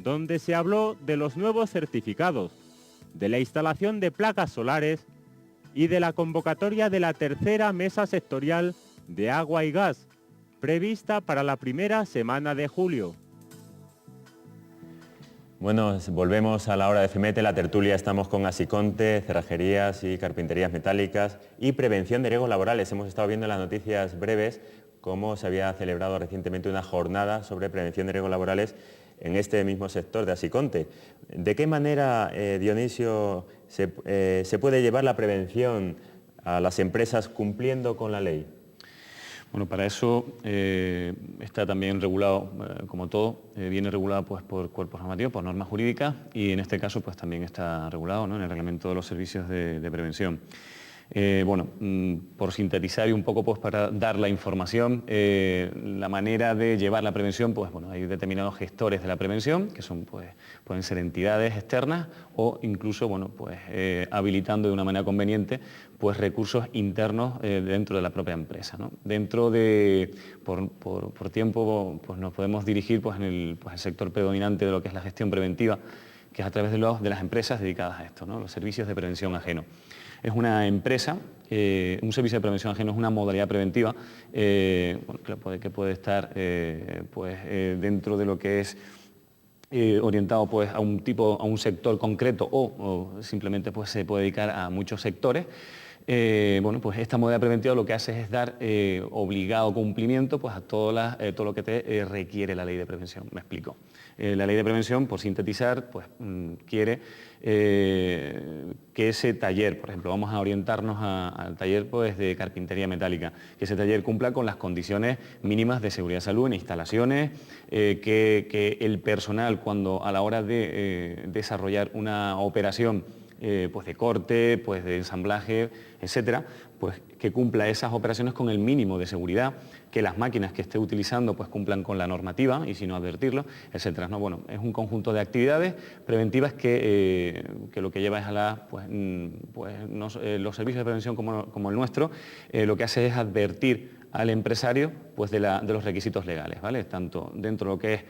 S1: donde se habló de los nuevos certificados, de la instalación de placas solares y de la convocatoria de la tercera mesa sectorial de agua y gas, prevista para la primera semana de julio. Bueno, volvemos a la hora de FEMETE, la tertulia. Estamos con Asiconte, cerrajerías y carpinterías metálicas y prevención de riesgos laborales. Hemos estado viendo en las noticias breves cómo se había celebrado recientemente una jornada sobre prevención de riesgos laborales en este mismo sector de Asiconte. ¿De qué manera, Dionisio, se puede llevar la prevención a las empresas cumpliendo con la ley?
S6: Bueno, para eso está también regulado, como todo, viene regulado pues, por cuerpos normativos, por normas jurídicas, y en este caso pues, también está regulado, ¿no?, en el reglamento de los servicios de prevención. Bueno, por sintetizar y un poco pues, para dar la información, la manera de llevar la prevención, pues bueno, hay determinados gestores de la prevención, que son, pues, pueden ser entidades externas o incluso, bueno, pues, habilitando de una manera conveniente pues, recursos internos dentro de la propia empresa, ¿no? Dentro de, por tiempo, pues nos podemos dirigir pues, en el sector predominante de lo que es la gestión preventiva, que es a través de las empresas dedicadas a esto, ¿no?, los servicios de prevención ajeno. Es una empresa, un servicio de prevención ajeno es una modalidad preventiva bueno, que puede estar dentro de lo que es orientado pues, a un sector concreto o simplemente pues, se puede dedicar a muchos sectores. Bueno, pues esta modalidad preventiva lo que hace es dar obligado cumplimiento pues, a todo lo que te requiere la ley de prevención. Me explico. La ley de prevención, por sintetizar, pues, quiere que ese taller, por ejemplo, vamos a orientarnos al taller pues, de carpintería metálica, que ese taller cumpla con las condiciones mínimas de seguridad y salud en instalaciones, que el personal, cuando a la hora de desarrollar una operación pues de corte, pues de ensamblaje, etcétera, pues que cumpla esas operaciones con el mínimo de seguridad, que las máquinas que esté utilizando pues cumplan con la normativa y si no advertirlo, etcétera, ¿no? Bueno, es un conjunto de actividades preventivas que lo que lleva es a los servicios de prevención como el nuestro, lo que hace es advertir al empresario pues de los requisitos legales, ¿vale? Tanto dentro de lo que es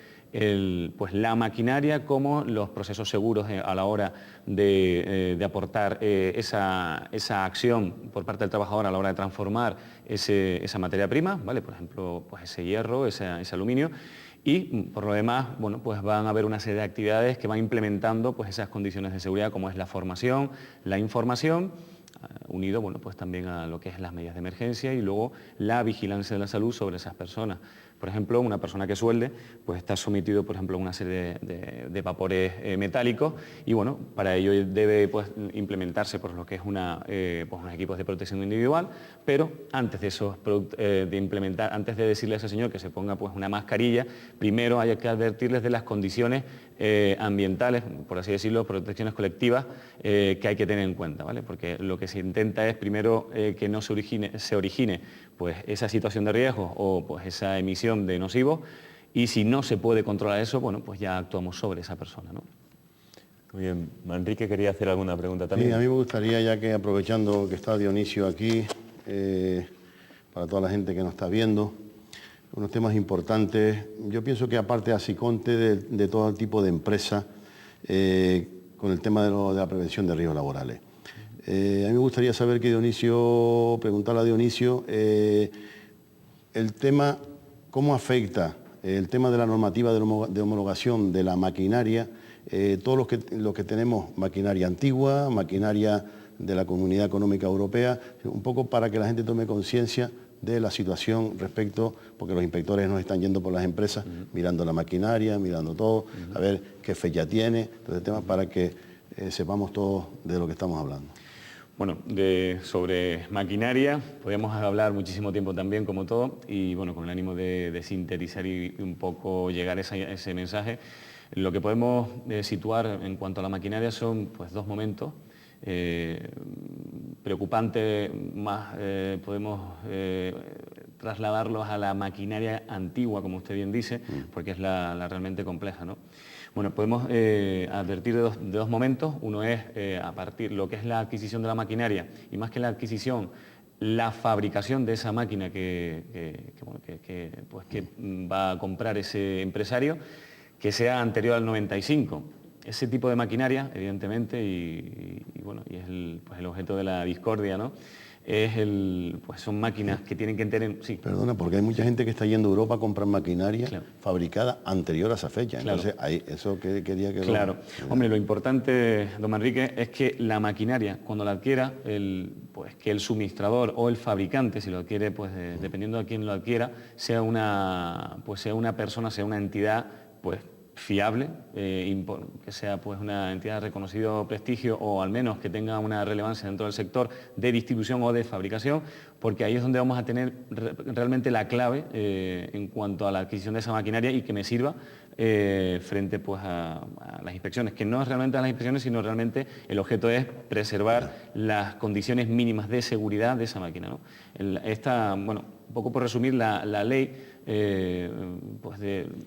S6: pues la maquinaria como los procesos seguros a la hora de aportar esa acción por parte del trabajador a la hora de transformar esa materia prima, ¿vale? Por ejemplo, pues ese hierro, ese aluminio, y por lo demás, bueno, pues van a haber una serie de actividades que van implementando pues esas condiciones de seguridad, como es la formación, la información, unido, bueno, pues también a lo que es las medidas de emergencia y luego la vigilancia de la salud sobre esas personas. Por ejemplo, una persona que suelde pues está sometido, por ejemplo, a una serie de vapores metálicos y, bueno, para ello debe pues, implementarse por lo que es unos equipos de protección individual, pero antes de antes de decirle a ese señor que se ponga pues, una mascarilla, primero hay que advertirles de las condiciones ambientales, por así decirlo, protecciones colectivas que hay que tener en cuenta, ¿vale? Porque lo que se intenta es primero que no se origine pues, esa situación de riesgo o pues, esa emisión de nocivos y si no se puede controlar eso, bueno, pues ya actuamos sobre esa persona, ¿no?
S1: Muy bien. Manrique quería hacer alguna pregunta también.
S5: Sí, a mí me gustaría, ya que aprovechando que está Dionisio aquí, para toda la gente que nos está viendo, unos temas importantes. Yo pienso que aparte de Asiconte, de todo tipo de empresas, con el tema de la prevención de riesgos laborales. A mí me gustaría saber preguntarle a Dionisio, el tema, cómo afecta el tema de la normativa de homologación de la maquinaria, todos los que tenemos maquinaria antigua, maquinaria de la Comunidad Económica Europea, un poco para que la gente tome conciencia de la situación respecto, porque los inspectores nos están yendo por las empresas, mirando la maquinaria, mirando todo, a ver qué fecha tiene, todo el tema, para que sepamos todos de lo que estamos hablando.
S6: Bueno, sobre maquinaria podríamos hablar muchísimo tiempo también, como todo, y bueno, con el ánimo de sintetizar y un poco llegar a ese mensaje. Lo que podemos situar en cuanto a la maquinaria son pues, dos momentos preocupantes, más podemos trasladarlos a la maquinaria antigua, como usted bien dice, porque es la realmente compleja, ¿no? Bueno, podemos advertir de dos momentos. Uno es a partir de lo que es la adquisición de la maquinaria, y más que la adquisición, la fabricación de esa máquina que va a comprar ese empresario, que sea anterior al 95. Ese tipo de maquinaria, evidentemente, y es el objeto de la discordia, ¿no? Son máquinas que tienen que tener... Sí.
S5: Perdona, porque hay mucha gente que está yendo a Europa a comprar maquinaria fabricada anterior a esa fecha.
S6: Claro.
S5: Entonces, eso quería que...
S6: Claro. Hombre, lo importante, don Manrique, es que la maquinaria, cuando la adquiera, que el suministrador o el fabricante, si lo adquiere, pues dependiendo de quién lo adquiera, sea una persona, sea una entidad, pues fiable, que sea pues una entidad de reconocido prestigio, o al menos que tenga una relevancia dentro del sector de distribución o de fabricación, porque ahí es donde vamos a tener realmente la clave en cuanto a la adquisición de esa maquinaria, y que me sirva frente pues, a las inspecciones, que no es realmente a las inspecciones, sino realmente el objeto es preservar las condiciones mínimas de seguridad de esa máquina, ¿no? Un poco por resumir, la ley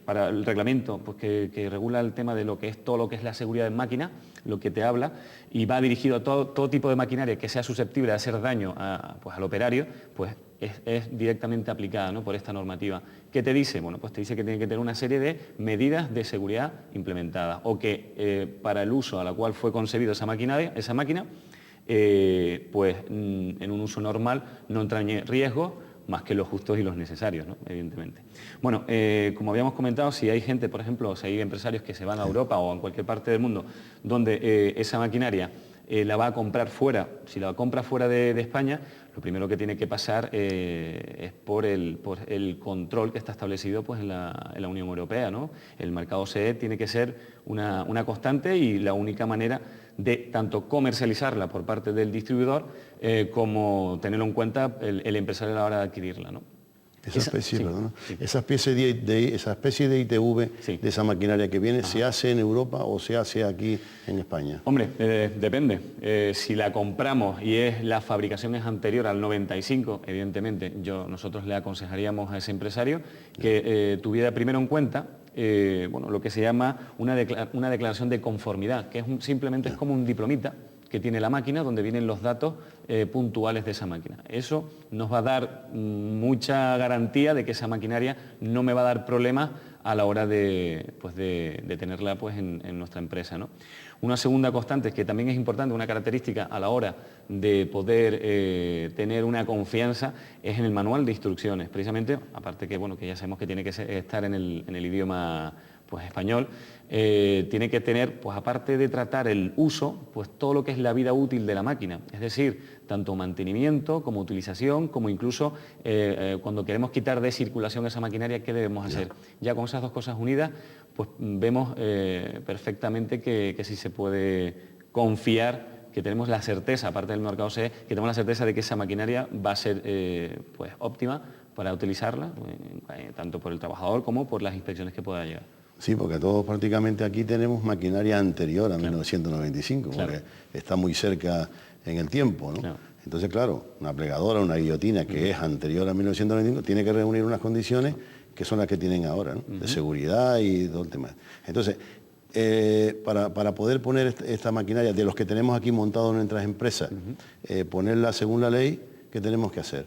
S6: para el reglamento pues que regula el tema de lo que es todo lo que es la seguridad en máquina, lo que te habla, y va dirigido a todo tipo de maquinaria que sea susceptible de hacer daño al operario, pues es directamente aplicada, ¿no?, por esta normativa. ¿Qué te dice? Bueno, pues te dice que tiene que tener una serie de medidas de seguridad implementadas, o que para el uso a la cual fue concebido esa máquina, pues en un uso normal no entrañe riesgos más que los justos y los necesarios, ¿no?, evidentemente. Bueno, como habíamos comentado, si hay gente, por ejemplo, si hay empresarios que se van a Europa o a cualquier parte del mundo donde esa maquinaria la va a comprar fuera, si la compra fuera de España, lo primero que tiene que pasar es por el control que está establecido pues, en la Unión Europea, ¿no? El mercado CE tiene que ser una constante, y la única manera de tanto comercializarla por parte del distribuidor como tenerlo en cuenta el empresario a la hora de adquirirla, ¿no?
S5: Esa especie de ITV, sí, de esa maquinaria que viene, ¿se hace en Europa o se hace aquí en España?
S6: Hombre, depende. Si la compramos y la fabricación es anterior al 95, evidentemente nosotros le aconsejaríamos a ese empresario que tuviera primero en cuenta lo que se llama una declaración de conformidad, que simplemente es como un diplomita que tiene la máquina, donde vienen los datos puntuales de esa máquina. Eso nos va a dar mucha garantía de que esa maquinaria no me va a dar problemas a la hora de tenerla pues, en nuestra empresa, ¿no? Una segunda constante, que también es importante, una característica a la hora de poder tener una confianza, es en el manual de instrucciones. Precisamente, aparte que ya sabemos que tiene que estar en el idioma pues, español, tiene que tener, pues aparte de tratar el uso, pues todo lo que es la vida útil de la máquina, es decir, tanto mantenimiento como utilización, como incluso cuando queremos quitar de circulación esa maquinaria, ¿qué debemos hacer? Ya con esas dos cosas unidas, pues vemos perfectamente que sí se puede confiar, que tenemos la certeza, aparte del mercado CE, que tenemos la certeza de que esa maquinaria va a ser pues óptima para utilizarla, tanto por el trabajador como por las inspecciones que pueda llegar.
S5: Sí, porque todos prácticamente aquí tenemos maquinaria anterior a 1995, claro, porque está muy cerca en el tiempo, ¿no? Claro. Entonces, claro, una plegadora, una guillotina que es anterior a 1995, tiene que reunir unas condiciones que son las que tienen ahora, ¿no? De seguridad y todo el tema. Entonces, para poder poner esta maquinaria de los que tenemos aquí montados en nuestras empresas, ponerla según la ley, ¿qué tenemos que hacer?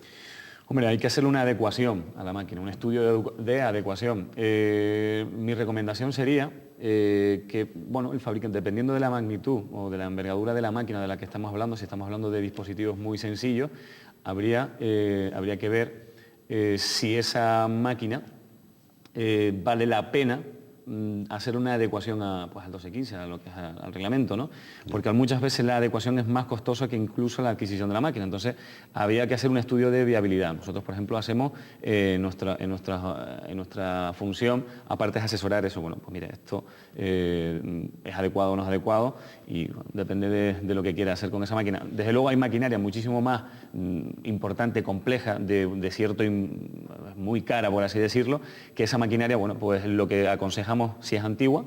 S6: Hombre, hay que hacerle una adecuación a la máquina, un estudio de adecuación. Mi recomendación sería que, el fabricante, dependiendo de la magnitud o de la envergadura de la máquina de la que estamos hablando, si estamos hablando de dispositivos muy sencillos, habría que ver si esa máquina vale la pena hacer una adecuación pues, al 1215, a lo que es al reglamento, ¿no? Porque muchas veces la adecuación es más costosa que incluso la adquisición de la máquina. Entonces, había que hacer un estudio de viabilidad. Nosotros, por ejemplo, hacemos en nuestra función, aparte de asesorar eso, bueno, pues mire, esto es adecuado o no es adecuado, y bueno, depende de lo que quiera hacer con esa máquina. Desde luego hay maquinaria muchísimo más importante, compleja, de cierto muy cara, por así decirlo, que esa maquinaria, bueno, pues lo que aconsejamos, si es antigua,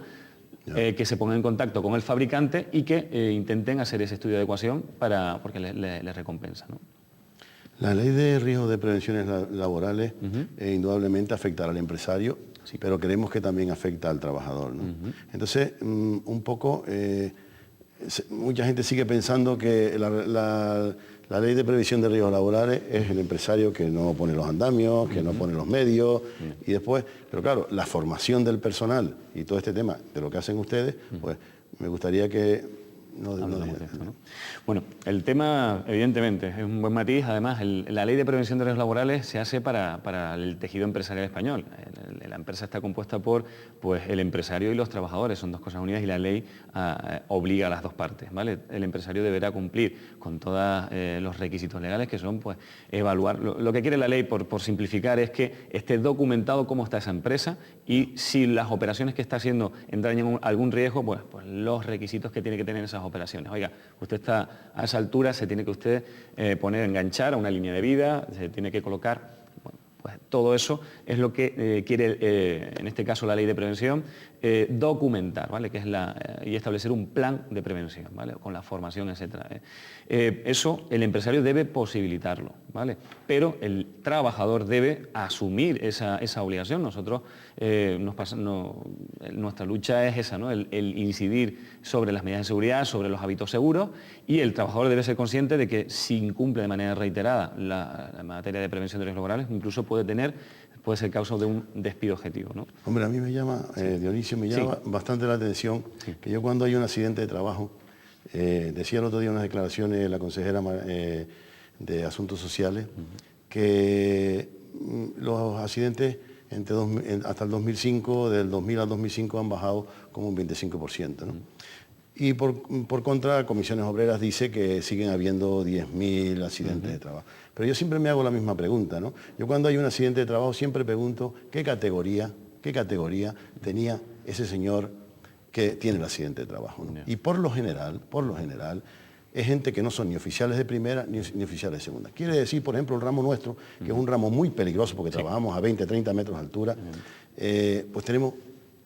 S6: que se pongan en contacto con el fabricante y que intenten hacer ese estudio de adecuación porque les recompensa, ¿no?
S5: La ley de riesgos de prevenciones laborales indudablemente afectará al empresario, sí, pero creemos que también afecta al trabajador, ¿no? Entonces, un poco, mucha gente sigue pensando que la ley de previsión de riesgos laborales es el empresario que no pone los andamios, que no pone los medios, y después, pero claro, la formación del personal y todo este tema de lo que hacen ustedes, pues me gustaría que no
S6: de esto, ¿no? Bueno, el tema, evidentemente, es un buen matiz. Además, la ley de prevención de riesgos laborales se hace para el tejido empresarial español. La empresa está compuesta por pues, el empresario y los trabajadores, son dos cosas unidas, y la ley obliga a las dos partes, ¿vale? El empresario deberá cumplir con todos los requisitos legales, que son pues, evaluar. Lo que quiere la ley, por simplificar, es que esté documentado cómo está esa empresa y si las operaciones que está haciendo entrañan algún riesgo, pues los requisitos que tiene que tener esas operaciones. Oiga, usted está a esa altura, se tiene que usted enganchar a una línea de vida, se tiene que colocar, bueno, pues todo eso es lo que quiere, en este caso la ley de prevención, documentar, ¿vale? Que es y establecer un plan de prevención, ¿vale? Con la formación, etcétera. Eso el empresario debe posibilitarlo, ¿vale? Pero el trabajador debe asumir esa obligación. Nosotros, nuestra lucha es esa, ¿no? El incidir sobre las medidas de seguridad, sobre los hábitos seguros, y el trabajador debe ser consciente de que si incumple de manera reiterada la materia de prevención de riesgos laborales, incluso puede ser causa de un despido objetivo, ¿no?
S5: Hombre, a mí me llama, Dionisio, me llama bastante la atención que yo cuando hay un accidente de trabajo, decía el otro día unas declaraciones la consejera de Asuntos Sociales, que los accidentes hasta el 2005, del 2000 al 2005 han bajado como un 25%, ¿no? Y por contra, Comisiones Obreras dice que siguen habiendo 10.000 accidentes de trabajo. Pero yo siempre me hago la misma pregunta, ¿no? Yo cuando hay un accidente de trabajo siempre pregunto qué categoría tenía ese señor que tiene el accidente de trabajo, ¿no? Y por lo general, es gente que no son ni oficiales de primera ni oficiales de segunda. Quiere decir, por ejemplo, el ramo nuestro, que es un ramo muy peligroso porque trabajamos a 20, 30 metros de altura, pues tenemos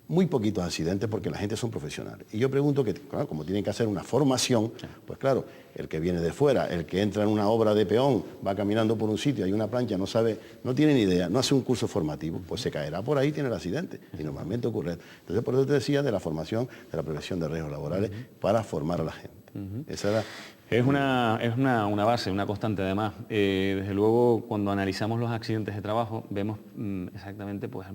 S5: muy poquitos accidentes porque la gente son profesionales. Y yo pregunto que, claro, como tienen que hacer una formación, pues claro, el que viene de fuera, el que entra en una obra de peón, va caminando por un sitio, hay una plancha, no sabe, no tiene ni idea, no hace un curso formativo, pues se caerá por ahí, tiene el accidente. Y normalmente ocurre. Entonces, por eso te decía de la formación, de la prevención de riesgos laborales, para formar a la gente. Esa era...
S6: Es una base, una constante además. Desde luego, cuando analizamos los accidentes de trabajo, vemos exactamente pues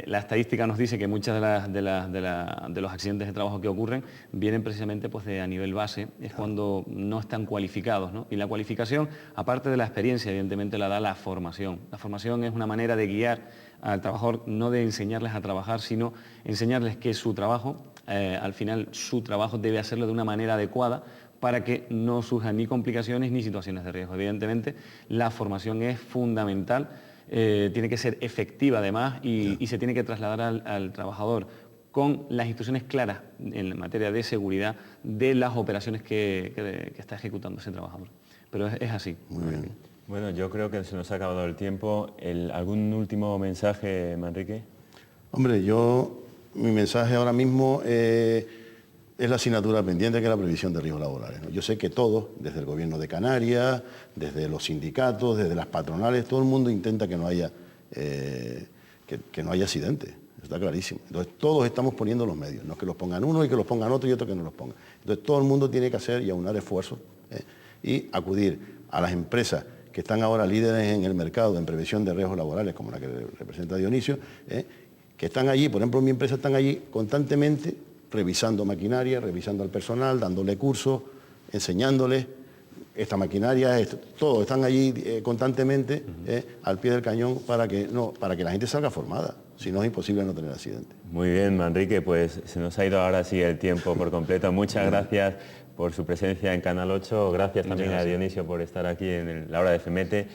S6: la estadística nos dice que muchas de los accidentes de trabajo que ocurren vienen precisamente pues, a nivel base, es cuando no están cualificados, ¿no? Y la cualificación, aparte de la experiencia, evidentemente la da la formación. La formación es una manera de guiar al trabajador, no de enseñarles a trabajar, sino enseñarles que su trabajo, al final su trabajo debe hacerlo de una manera adecuada para que no surjan ni complicaciones ni situaciones de riesgo. Evidentemente, la formación es fundamental. Tiene que ser efectiva además y se tiene que trasladar al trabajador con las instrucciones claras en materia de seguridad de las operaciones que está ejecutando ese trabajador. Pero es así.
S5: Muy bien.
S1: Bueno, yo creo que se nos ha acabado el tiempo. ¿Algún último mensaje, Manrique?
S5: Hombre, mi mensaje ahora mismo es la asignatura pendiente, que es la previsión de riesgos laborales, ¿no? Yo sé que todos, desde el gobierno de Canarias, desde los sindicatos, desde las patronales, todo el mundo intenta que no haya accidentes, está clarísimo. Entonces todos estamos poniendo los medios, no que los pongan uno y que los pongan otro y otro que no los pongan. Entonces todo el mundo tiene que hacer y aunar esfuerzos y acudir a las empresas que están ahora líderes en el mercado en prevención de riesgos laborales, como la que representa Dionisio, que están allí, por ejemplo, en mi empresa están allí constantemente revisando maquinaria, revisando al personal, dándole cursos, enseñándoles esta maquinaria, todos están allí constantemente al pie del cañón para que la gente salga formada. Si no, es imposible no tener accidente.
S1: Muy bien, Manrique, pues se nos ha ido ahora sí el tiempo por completo. Muchas gracias por su presencia en Canal 8. Gracias también a Dionisio por estar aquí en la hora de FEMETE.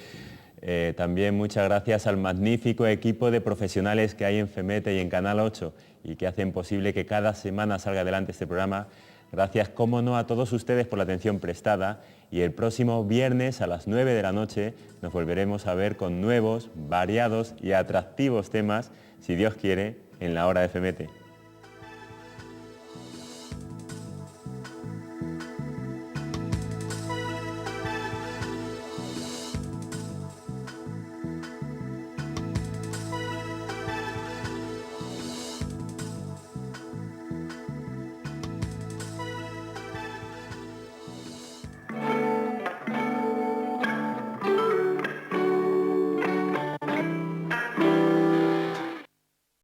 S1: También muchas gracias al magnífico equipo de profesionales que hay en FEMETE y en Canal 8 y que hacen posible que cada semana salga adelante este programa. Gracias, cómo no, a todos ustedes por la atención prestada, y el próximo viernes a las 9 de la noche nos volveremos a ver con nuevos, variados y atractivos temas, si Dios quiere, en la hora de FEMETE.